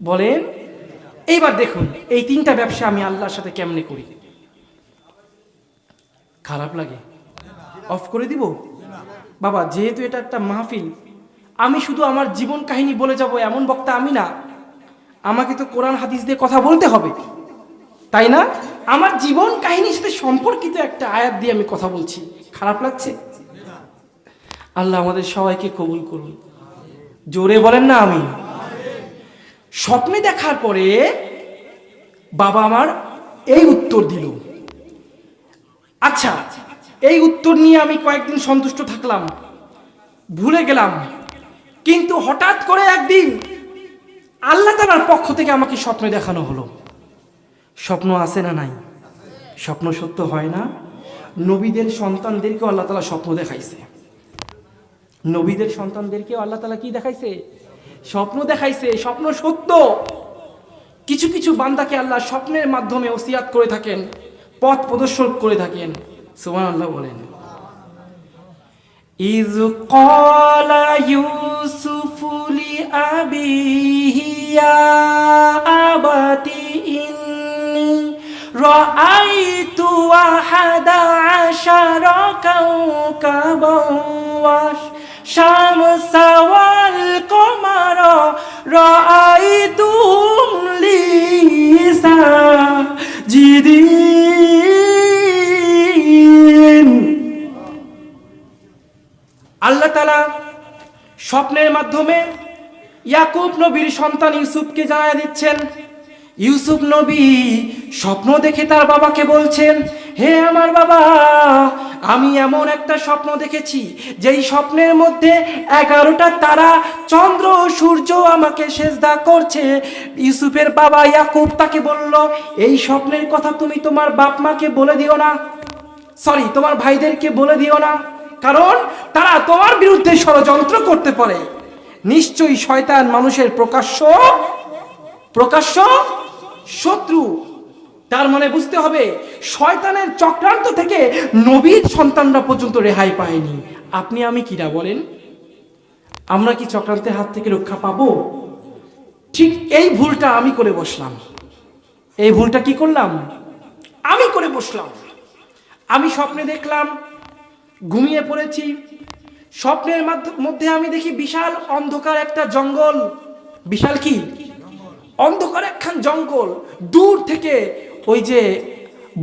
S2: বলেন? এইবার দেখুন এই তিনটা ব্যবসা আমি আল্লাহর সাথে কেমনে করি। খারাপ লাগে? অফ করে দিব? বাবা, যেহেতু এটা একটা মাহফিল, আমি শুধু আমার জীবন কাহিনী বলে যাব এমন বক্তা আমি না। আমাকে তো কোরআন হাদিস দিয়ে কথা বলতে হবে, তাই না? আমার জীবন কাহিনীর সাথে সম্পর্কিত একটা আয়াত দিয়ে আমি কথা বলছি। খারাপ লাগছে? আল্লাহ আমাদের সবাইকে কবুল করুন। জোরে বলেন না আমি। স্বপ্নে দেখার পরে বাবা আমার এই উত্তর দিল। আচ্ছা, এই উত্তর নিয়ে আমি কয়েকদিন সন্তুষ্ট থাকলাম, ভুলে গেলাম। কিন্তু হঠাৎ করে একদিন আল্লাহ তাআলার পক্ষ থেকে আমাকে স্বপ্নে দেখানো হলো। স্বপ্ন আছে না নাই? স্বপ্ন সত্য হয় না? নবীদের সন্তানদেরকেও আল্লাহ তাআলা স্বপ্ন দেখাইছে। নবীদের সন্তানদেরকেও আল্লাহ তাআলা কি দেখাইছে? স্বপ্ন দেখাইছে। স্বপ্ন সত্য। কিছু কিছু বান্দাকে আল্লাহ স্বপ্নের মাধ্যমে ওসিয়াত করে থাকেন, পথ প্রদর্শন করে থাকেন। সুবহানাল্লাহ বলেন। ইয ক্বালা ইউসুফু লিআবিহি ইয়া আবাতি ইন্নী রাআইতু আহাদা আশারা কাওকাবান ওয়াশ-শামসা ওয়াল কমারা রাআইতুহুম লি সাজিদিন। আল্লাহ তাআলা স্বপ্নের মাধ্যমে ইয়াকুব নবীর সন্তান ইউসুফকে জানায় দিচ্ছেন। ইউসুফ নবী স্বপ্ন দেখে তার বাবাকে বলছেন, হে আমার বাবা, আমি এমন একটা স্বপ্ন দেখেছি যেই স্বপ্নের মধ্যে 11টা তারা, চন্দ্র ও সূর্য আমাকে সেজদা করছে। ইউসুফের বাবা ইয়াকুব তাকে বলল, এই স্বপ্নের কথা তুমি তোমার বাপ মাকে বলে দিও না, সরি তোমার ভাইদেরকে বলে দিও না, কারণ তারা তোমার বিরুদ্ধে ষড়যন্ত্র করতে পারে। নিশ্চয়ই শয়তান মানুষের প্রকাশ্য শত্রু। তার মানে বুঝতে হবে শয়তানের চক্রান্ত থেকে নবীর সন্তানরা পর্যন্ত রেহাই পায়নি। আপনি আমি কিনা বলেন? আমরা কি চক্রান্তের হাত থেকে রক্ষা পাবো? ঠিক এই ভুলটা আমি করে বসলাম। এই ভুলটা কি করলাম? আমি করে বসলাম। আমি স্বপ্নে দেখলাম, ঘুমিয়ে পড়েছি। স্বপ্নের মধ্যে আমি দেখি বিশাল অন্ধকার একটা জঙ্গল। বিশাল কি? অন্ধকার একখান জঙ্গল। দূর থেকে ওই যে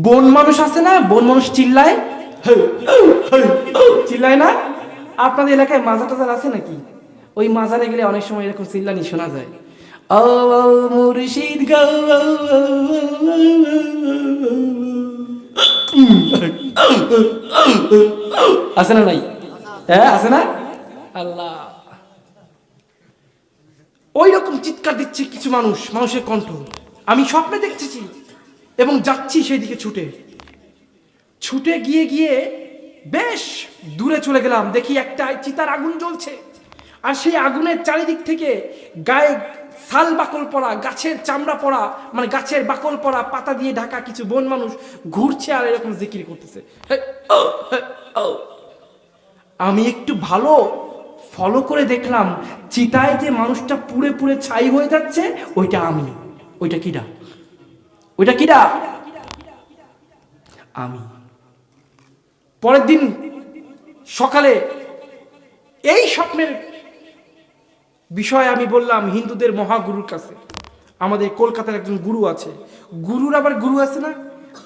S2: বন মানুষ আছে না, বন মানুষ চিল্লায়, চিল্লায় না? আপনাদের এলাকায় মাজার টাজার আছে নাকি? ওই মাজারে গেলে অনেক সময় এরকম চিল্লানি শোনা যায়। ও মুর্শিদ গো, আছে না নাই? হ্যাঁ আছে না? আল্লাহ, ওই রকম চিৎকার দিচ্ছে কিছু মানুষের কণ্ঠ। আমি স্বপ্নে দেখতেছি এবং যাচ্ছি সেই দিকে ছুটে গিয়ে বেশ দূরে চলে গেলাম। দেখি একটা চিতার আগুন জ্বলছে, আর সেই আগুনের চারিদিক থেকে গায়ে শাল বাকল পরা, গাছের চামড়া পরা, মানে গাছের বাকল পরা, পাতা দিয়ে ঢাকা কিছু বন মানুষ ঘুরছে আর এরকম জিকির করতেছে। আমি একটু ভালো ফলো করে দেখলাম, চিতায় যে মানুষটা পুড়ে পুড়ে ছাই হয়ে যাচ্ছে, ওইটা আমি। ওইটা কিডা? ওইটা কিডা? আমি। পরের দিন সকালে এই স্বপ্নের বিষয়ে আমি বললাম হিন্দুদের মহাগুরুর কাছে। আমাদের কলকাতার একজন গুরু আছে, গুরুর আবার গুরু আছে না?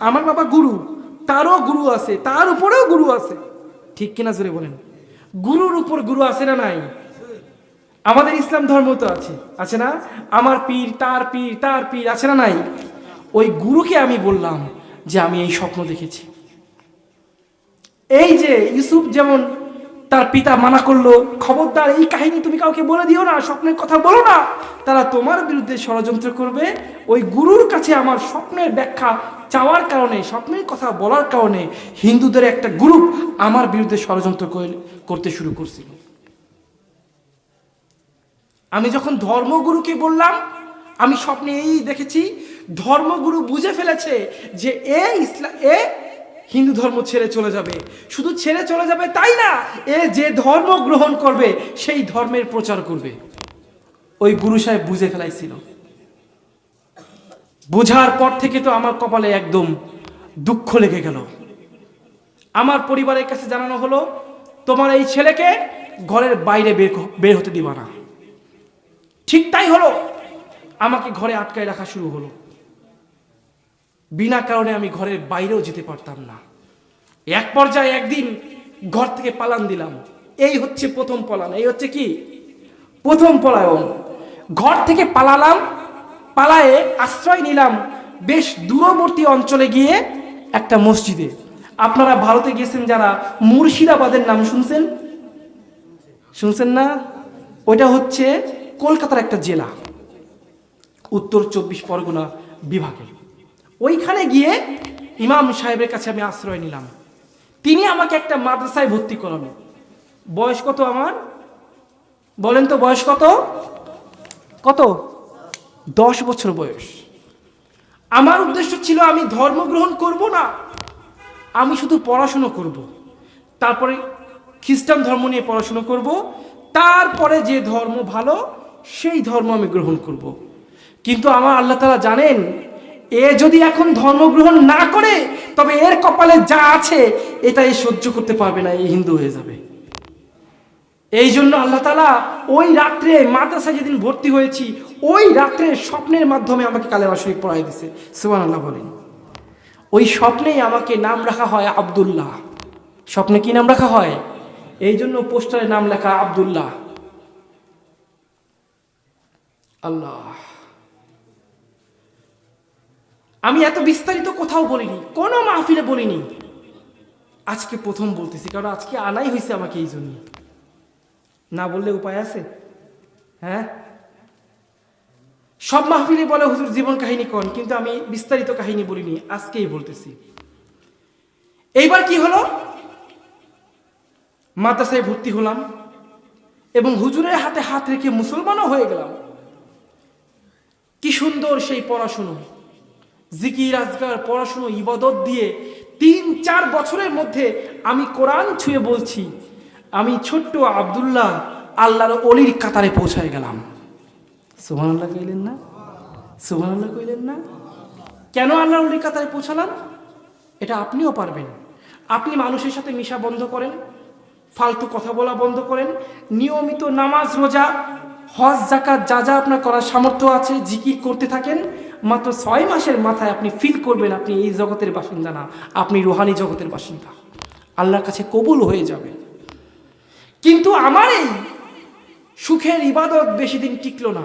S2: আমার বাবা গুরু, তারও গুরু আছে, তার উপরেও গুরু আছে, ঠিক কিনা জোরে বলেন? গুরুর উপর গুরু আছে না নাই? আমাদের ইসলাম ধর্ম তো আছে, আছে না? আমার পীর, তার পীর, তার পীর, আছে না নাই? ওই গুরুকে আমি বললাম যে আমি এই স্বপ্ন দেখেছি। এই যে ইউসুফ যেমন তার পিতা মানা করলো, খবরদার এই কাহিনী তুমি কাউকে বলে দিও না, স্বপ্নের কথা বলো না, তারা তোমার বিরুদ্ধে ষড়যন্ত্র করবে। ওই গুরুর কাছে আমার স্বপ্নের ব্যাখ্যা চাওয়ার কারণে, স্বপ্নের কথা বলার কারণে হিন্দুদের একটা গ্রুপ আমার বিরুদ্ধে ষড়যন্ত্র করতে শুরু করছিল। আমি যখন ধর্মগুরুকে বললাম আমি স্বপ্নে এই দেখেছি, ধর্মগুরু বুঝে ফেলেছে যে এ হিন্দু ধর্ম ছেড়ে চলে যাবে। শুধু ছেড়ে চলে যাবে তাই না, এ যে ধর্ম গ্রহণ করবে সেই ধর্মের প্রচার করবে। ওই গুরু সাহেব বুঝে ফেলাইছিল। বোঝার পর থেকে তো আমার কপালে একদম দুঃখ লেগে গেল। আমার পরিবারের কাছে জানানো হলো, তোমার এই ছেলেকে ঘরের বাইরে বের হতে দিবা না। ঠিক তাই হলো, আমাকে ঘরে আটকায় রাখা শুরু হলো। বিনা কারণে আমি ঘরের বাইরেও যেতে পারতাম না। এক পর্যায়ে একদিন ঘর থেকে পালান দিলাম। এই হচ্ছে প্রথম পলান, এই হচ্ছে কি প্রথম পলায়ন। ঘর থেকে পালালাম, পালায়ে আশ্রয় নিলাম বেশ দূরবর্তী অঞ্চলে গিয়ে একটা মসজিদে। আপনারা ভারতে গেছেন যারা, মুর্শিদাবাদের নাম শুনছেন? শুনছেন না? ওইটা হচ্ছে কলকাতার একটা জেলা, উত্তর 24 পরগনা বিভাগের। ওইখানে গিয়ে ইমাম সাহেবের কাছে আমি আশ্রয় নিলাম। তিনি আমাকে একটা মাদ্রাসায় ভর্তি করালেন। বয়স কত আমার? বলেন তো বয়স কত? কত? 10 বছর বয়স। আমার উদ্দেশ্য ছিল আমি ধর্ম গ্রহণ করব না, আমি শুধু পড়াশুনো করব। তারপরে খ্রিস্টান ধর্ম নিয়ে পড়াশুনো করব, তারপরে যে ধর্ম ভালো সেই ধর্ম আমি গ্রহণ করব। কিন্তু আমার আল্লাহ তাআলা জানেন, এ যদি এখন ধর্মগ্রহণ না করে তবে এর কপালে যা আছে এটা এ সহ্য করতে পারবে না, এই হিন্দু হয়ে যাবে। এই জন্য আল্লাহ তাআলা ওই রাত্রে মাদ্রাসায় যেদিন ভর্তি হয়েছি, ওই রাত্রে স্বপ্নের মাধ্যমে আমাকে কালেমা শরীফ পড়াই দিছে। সুবহানাল্লাহ বলেন। ওই স্বপ্নেই আমাকে নাম রাখা হয় আব্দুল্লাহ। স্বপ্নে কি নাম রাখা হয়? এই জন্য পোস্টারে নাম লেখা আব্দুল্লাহ। আল্লাহ, আমি এত বিস্তারিত কোথাও বলিনি, কোনো মাহফিলে বলিনি, আজকে প্রথম বলতেছি, কারণ আজকে আনাই হয়েছে আমাকে এই জন্য। না বললে উপায় আছে? হ্যাঁ, সব মাহফিলে বলে হুজুর জীবন কাহিনী কোন, কিন্তু আমি বিস্তারিত কাহিনী বলিনি, আজকেই বলতেছি। এইবার কি হলো, মাদ্রাসায় ভর্তি হলাম এবং হুজুরের হাতে হাত রেখে মুসলমানও হয়ে গেলাম। কি সুন্দর সেই পড়াশুনো, জিকির আজকার, পড়াশুনো, ইবাদত দিয়ে 3-4 বছরের মধ্যে আমি কোরআন ছুঁয়ে বলছি, আমি ছোট্ট আব্দুল্লাহ আল্লাহর অলির কাতারে পৌঁছায় গেলাম। সুবহানাল্লাহ কইলেন না? সুবহানাল্লাহ কইলেন না? কেন আল্লাহর অলির কাতারে পৌঁছালাম? এটা আপনিও পারবেন। আপনি মানুষের সাথে মিশা বন্ধ করেন, ফালতু কথা বলা বন্ধ করেন, নিয়মিত নামাজ, রোজা, হজ, যাকাত যা যা আপনার করার সামর্থ্য আছে জিকির করতে থাকেন। মাত্র 6 মাসের মাথায় আপনি ফিল করবেন আপনি এই জগতের বাসিন্দা না, আপনি রুহানি জগতের বাসিন্দা, আল্লাহর কাছে কবুল হয়ে যাবেন। কিন্তু আমার এই সুখের ইবাদত বেশি দিন টিকলো না,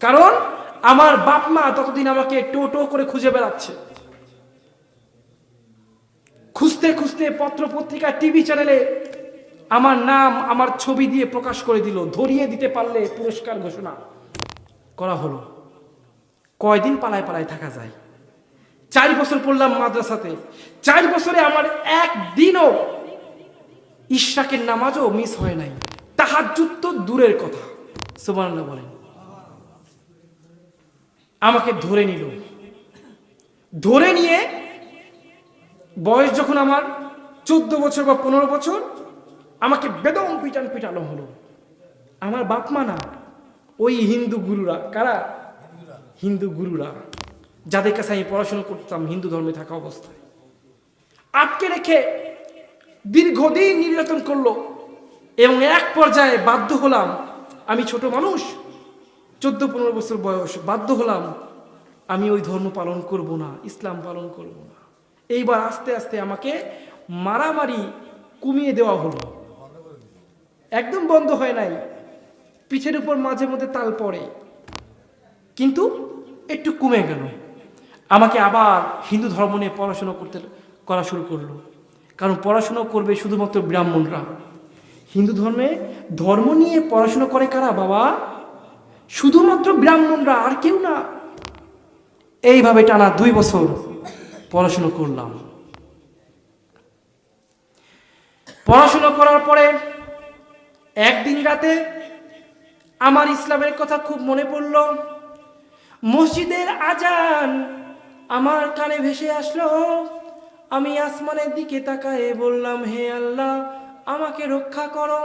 S2: কারণ আমার বাপ মা ততদিন আমাকে টো করে খুঁজে বেড়াচ্ছে। খুঁজতে খুঁজতে পত্র পত্রিকা, টিভি চ্যানেলে আমার নাম, আমার ছবি দিয়ে প্রকাশ করে দিল, ধরিয়ে দিতে পারলে পুরস্কার ঘোষণা করা হলো। কয়দিন পালায় পালায় থাকা যায়? 4 বছর পড়লাম মাদ্রাসাতে। 4 বছরে আমার একদিনও ইশরাকের নামাজও মিস হয় নাই, তাহাজ্জুদ তো দূরের কথা। সুবহানাল্লাহ বলেন। আমাকে ধরে নিল। ধরে নিয়ে বয়স যখন আমার 14 বছর বা 15 বছর, আমাকে বেদম পিটানো হলো। আমার বাপ মা না, ওই হিন্দু গুরুরা। কারা? হিন্দু গুরুরা, যাদের কাছে আমি পড়াশোনা করতাম হিন্দু ধর্মে থাকা অবস্থায়, আটকে রেখে দীর্ঘদিন নির্যাতন করলো। এবং এক পর্যায়ে বাধ্য হলাম, আমি ছোট মানুষ, 14-15 বছর বয়স, বাধ্য হলাম আমি ওই ধর্ম পালন করব না, ইসলাম পালন করব না। এইবার আস্তে আস্তে আমাকে মারামারি কমিয়ে দেওয়া হলো। একদম বন্ধ হয় নাই, পিঠের উপর মাঝে মধ্যে তাল পড়ে, কিন্তু একটু কমে গেল। আমাকে আবার হিন্দু ধর্ম নিয়ে পড়াশোনা করা শুরু করলো। কারণ পড়াশোনা করবে শুধুমাত্র ব্রাহ্মণরা। হিন্দু ধর্ম নিয়ে পড়াশোনা করে কারা বাবা? শুধুমাত্র ব্রাহ্মণরা, আর কেউ না। এইভাবে টানা 2 বছর পড়াশোনা করলাম। পড়াশোনা করার পরে একদিন রাতে আমার ইসলামের কথা খুব মনে পড়ল। মসজিদের আজান আমার কানে ভেসে আসলো। আমি আসমানের দিকে তাকায়ে বললাম, হে আল্লাহ, আমাকে রক্ষা করো।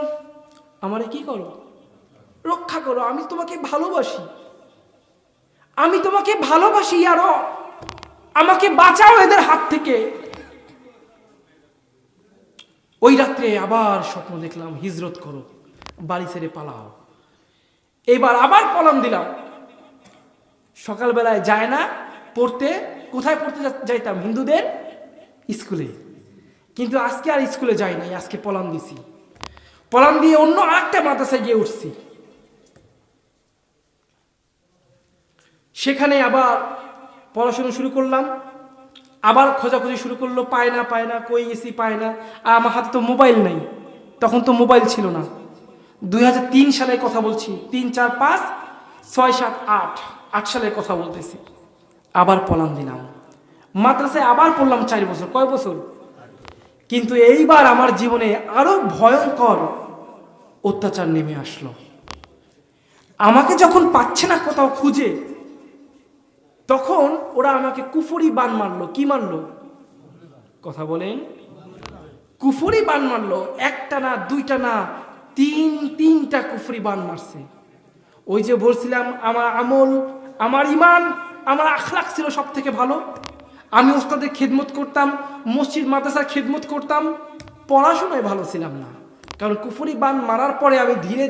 S2: আমারে কি করো? রক্ষা করো। আমি তোমাকে ভালোবাসি, আমি তোমাকে ভালোবাসি, আরো আমাকে বাঁচাও এদের হাত থেকে। ওই রাত্রে আবার স্বপ্ন দেখলাম, হিজরত করো, বাড়ি ছেড়ে পালাও। এবার আবার পলান দিলাম। সকালবেলায় যায় না পড়তে। কোথায় পড়তে যাইতাম? হিন্দুদের স্কুলে। কিন্তু আজকে আর স্কুলে যাই নাই, আজকে পলান দিছি। পলান দিয়ে অন্য আরেকটা মাদ্রাসায় গিয়ে উঠছি। সেখানে আবার পড়াশোনা শুরু করলাম। আবার খোঁজাখুঁজি শুরু করলো, পায় না, কই গেছি, পায় না। আর আমার হাতে তো মোবাইল নেই, তখন তো মোবাইল ছিল না। 2003 সালের কথা বলছি, 3, 4, 5, 6, 7, 8 সালের কথা বলতেছি। আবার পলান দিলাম, মাদ্রাসায় আবার পড়লাম 4 বছর। কয় বছর? কিন্তু এইবার আমার জীবনে আরো ভয়ঙ্কর অত্যাচার নেমে আসলো। আমাকে যখন পাচ্ছে না কোথাও খুঁজে, তখন ওরা আমাকে কুফরি বান মারলো। কি মারলো? কথা বলেন। কুফরি বান মারলো। একটা না, দুইটা না, তিনটা কুফরি বান মারছে। ওই যে বলছিলাম, আমার আমল, আমার ইমান, আমার আখলাক ছিল সব থেকে ভালো। আমি ওস্তাদের খেদমত করতাম, মসজিদ মাদ্রাসার খেদমত করতাম, পড়াশোনায় ভালো ছিলাম না। কারণ কুফরি বান মারার পরে আমি ধীরে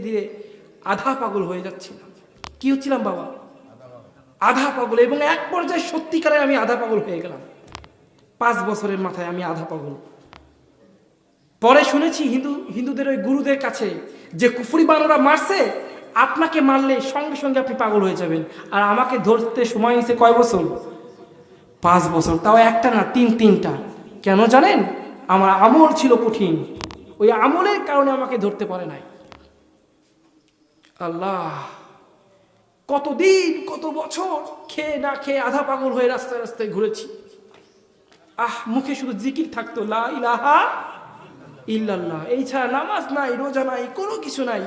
S2: ধীরে আধা পাগল হয়ে যাচ্ছিলাম। কি হচ্ছিলাম বাবা? আধা পাগল। এবং এক পর্যায়ে সত্যিকারে আমি আধা পাগল হয়ে গেলাম। 5 বছরের মাথায় আমি আধা পাগল। পরে শুনেছি হিন্দুদের ওই গুরুদের কাছে যে কুফরি বান ওরা মারছে, আপনাকে মারলে সঙ্গে সঙ্গে আপনি পাগল হয়ে যাবেন। আর আমাকে ধরতে সময় নিয়েছে কয় বছর? 5 বছর। তাও একটা না, তিনটা। কেন জানেন? আমার আমল ছিল কঠিন। ওই আমলের কারণে আমাকে ধরতে পারে নাই। আল্লাহ, কতদিন, কত বছর খেয়ে না খেয়ে আধা পাগল হয়ে রাস্তায় রাস্তায় ঘুরেছি। মুখে শুধু জিকির থাকতো, লা ইলাহা ইল্লাল্লাহ। এই ছাড়া নামাজ নাই, রোজা নাই, কোনো কিছু নাই।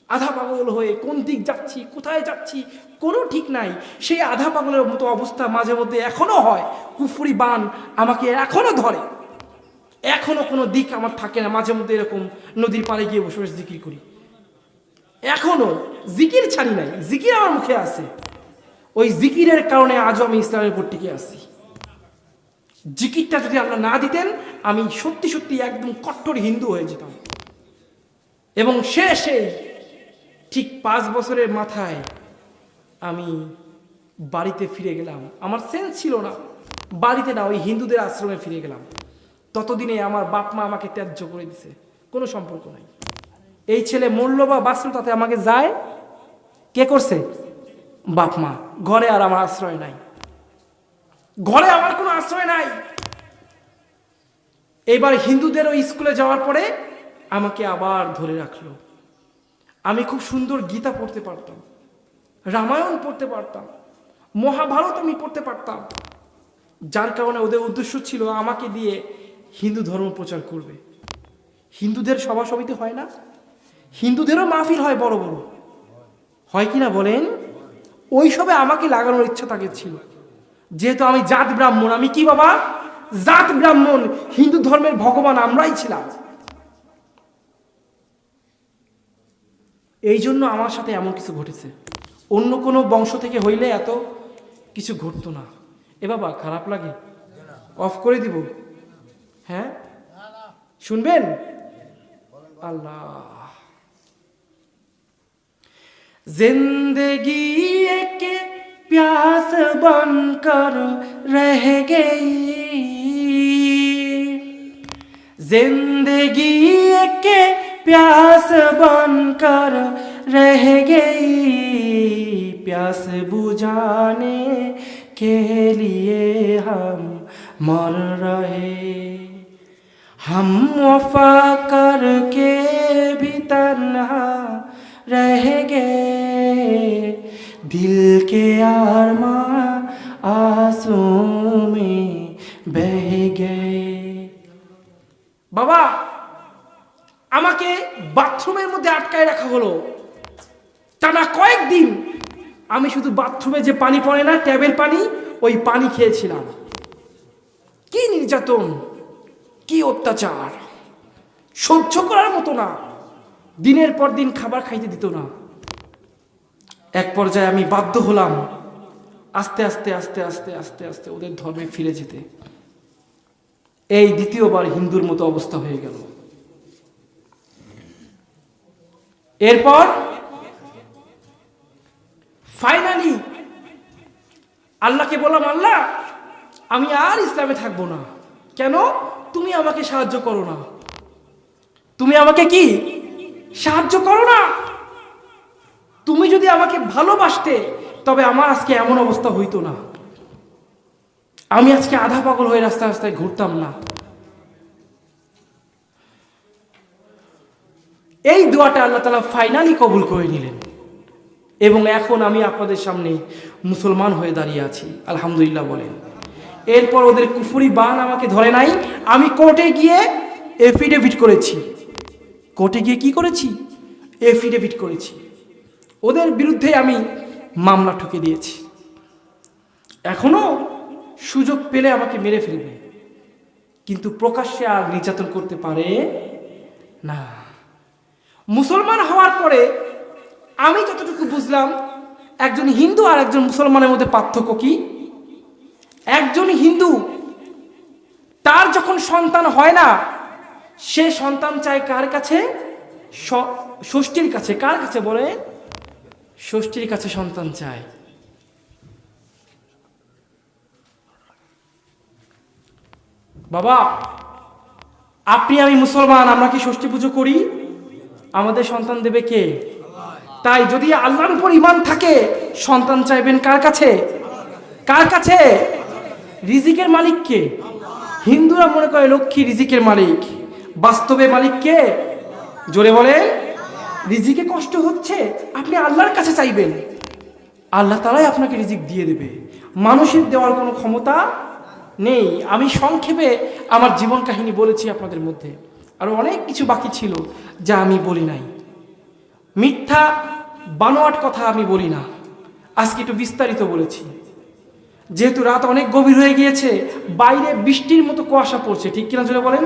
S2: আধা পাগল হয়ে কোন দিক যাচ্ছি, কোথায় যাচ্ছি, কোনো ঠিক নাই। সেই আধা পাগলের মতো অবস্থা মাঝে মধ্যে এখনো হয়। কুফরি বান আমাকে এখনো ধরে, এখনো কোনো দিক আমার থাকে না। মাঝে মধ্যে এরকম নদীর পাড়ে গিয়ে বসে বসে জিকির করি। এখনো জিকির ছাড়ি নাই, জিকির আমার মুখে আছে। ওই জিকিরের কারণে আজও আমি ইসলামের উপর টিকে আছি। জিকিরটা যদি আল্লাহ না দিতেন, আমি সত্যি সত্যি একদম কট্টর হিন্দু হয়ে যেতাম। এবং শেষে ঠিক 5 বছরের মাথায় আমি বাড়িতে ফিরে গেলাম। আমার সেন্স ছিল না, বাড়িতে না, ওই হিন্দুদের আশ্রমে ফিরে গেলাম। ততদিনে আমার বাপ মা আমাকে ত্যায্য করে দিছে, কোনো সম্পর্ক নাই। এই ছেলে মরল বা বাঁচল তাতে আমাকে যায় কে করছে? বাপ মা। ঘরে আর আমার আশ্রয় নাই, ঘরে আমার কোনো আশ্রয় নাই। এবার হিন্দুদের ওই স্কুলে যাওয়ার পরে আমাকে আবার ধরে রাখলো। আমি খুব সুন্দর গীতা পড়তে পারতাম, রামায়ণ পড়তে পারতাম, মহাভারত আমি পড়তে পারতাম। যার কারণে ওদের উদ্দেশ্য ছিল আমাকে দিয়ে হিন্দু ধর্ম প্রচার করবে। হিন্দুদের সভা সমিতি হয় না? হিন্দুদেরও মাহফিল হয়, বড় বড় হয় কিনা বলেন? ওইসবে আমাকে লাগানোর ইচ্ছা তাকে ছিল। যেহেতু আমি জাত ব্রাহ্মণ, আমি কি বাবা? জাত ব্রাহ্মণ, হিন্দু ধর্মের ভগবান আমরাই ছিলাম। এই জন্য আমার সাথে এমন কিছু ঘটেছে। অন্য কোনো বংশ থেকে হইলে এত কিছু ঘটতো না। এ বাবা খারাপ লাগে? অফ করে দিব? হ্যাঁ শুনবেন? আল্লাহ, जिंदगी एक प्यास बनकर रह गई, जिंदगी एक प्यास बनकर रह गई, प्यास बुझाने के लिए हम मर रहे, हम वफा करके भी तन्हा रह गए, दिल के अरमां आंसू में बह गए। বাবা আমাকে বাথরুমের মধ্যে আটকায় রাখা হলো টানা কয়েকদিন। আমি শুধু বাথরুমে যে পানি পড়ে না, ট্যাবের পানি, ওই পানি খেয়েছিলাম। কি নির্যাতন, কি অত্যাচার, সহ্য করার মতো না। দিনের পর দিন খাবার খাইতে দিত না। এক পর্যায়ে আমি বাধ্য হলাম আস্তে আস্তে আস্তে আস্তে আস্তে আস্তে ওদের ধর্মে ফিরে যেতে। এই দ্বিতীয়বার হিন্দুর মতো অবস্থা হয়ে গেল। এরপর ফাইনালি আল্লাহকে বললাম, আল্লাহ আমি আর ইসলামে থাকবো না। কেন? তুমি আমাকে সাহায্য করো না। তুমি আমাকে কি সাহায্য করো না? তুমি যদি আমাকে ভালোবাসতে তবে আমার আজকে এমন অবস্থা হইতো না। আমি আজকে আধা পাগল হয়ে রাস্তায় রাস্তায় ঘুরতাম না। এই দোয়াটা আল্লাহ তাআলা ফাইনালি কবুল করে নিলেন এবং এখন আমি আপনাদের সামনে মুসলমান হয়ে দাঁড়িয়ে আছি, আলহামদুলিল্লাহ বলেন। এরপর ওদের কুফরি বান আমাকে ধরে নাই। আমি কোর্টে গিয়ে এফিডেভিট করেছি। কোর্টে গিয়ে কি করেছি? এফিডেভিট করেছি। ওদের বিরুদ্ধে আমি মামলা ঠুকে দিয়েছি। এখনো সুযোগ পেলে আমাকে মেরে ফেলবে, কিন্তু প্রকাশ্যে আর নির্যাতন করতে পারে না। মুসলমান হওয়ার পরে আমি যতটুকু বুঝলাম, একজন হিন্দু আর একজন মুসলমানের মধ্যে পার্থক্য কি? একজন হিন্দু তার যখন সন্তান হয় না, সে সন্তান চায় কার কাছে? ষষ্ঠীর কাছে। কার কাছে বলে? ষষ্ঠীর কাছে সন্তান চায়। বাবা আপনি আমি মুসলমান, আমরা কি ষষ্ঠী পুজো করি? আমাদের সন্তান দেবে কে? তাই যদি আল্লাহর উপর ঈমান থাকে, সন্তান চাইবেন কার কাছে? কার কাছে? রিজিকের মালিক কে? হিন্দুরা মনে করে লক্ষ্মী রিজিকের মালিক, বাস্তবে মালিক কে? জোরে বলে। রিজিকে কষ্ট হচ্ছে, আপনি আল্লাহর কাছে চাইবেন, আল্লাহ তাআলাই আপনাকে রিজিক দিয়ে দেবে। মানুষের দেওয়ার কোনো ক্ষমতা নেই। আমি সংক্ষেপে আমার জীবন কাহিনী বলেছি আপনাদের মধ্যে, আরো অনেক কিছু বাকি ছিল যা আমি বলি নাই। মিথ্যা বানোয়াট কথা আমি বলি না, আজকে একটু বিস্তারিত বলেছি। যেহেতু রাত অনেক গভীর হয়ে গিয়েছে, বাইরে বৃষ্টির মতো কুয়াশা পড়ছে, ঠিক কিনা জোরে বলেন?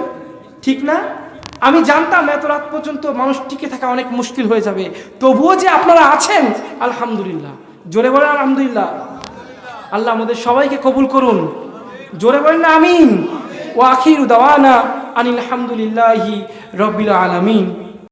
S2: ঠিক না? আমি জানতাম এত রাত পর্যন্ত মানুষ টিকে থাকা অনেক মুশকিল হয়ে যাবে, তবুও যে আপনারা আছেন আলহামদুলিল্লাহ। জোরে বলেন আলহামদুলিল্লাহ। আল্লাহ আমাদের সবাইকে কবুল করুন। জোরে বলেন না আমিন। ওয়া আখিরু দাওয়ানা আনিল হামদুলিল্লাহি রাব্বিল আলামিন।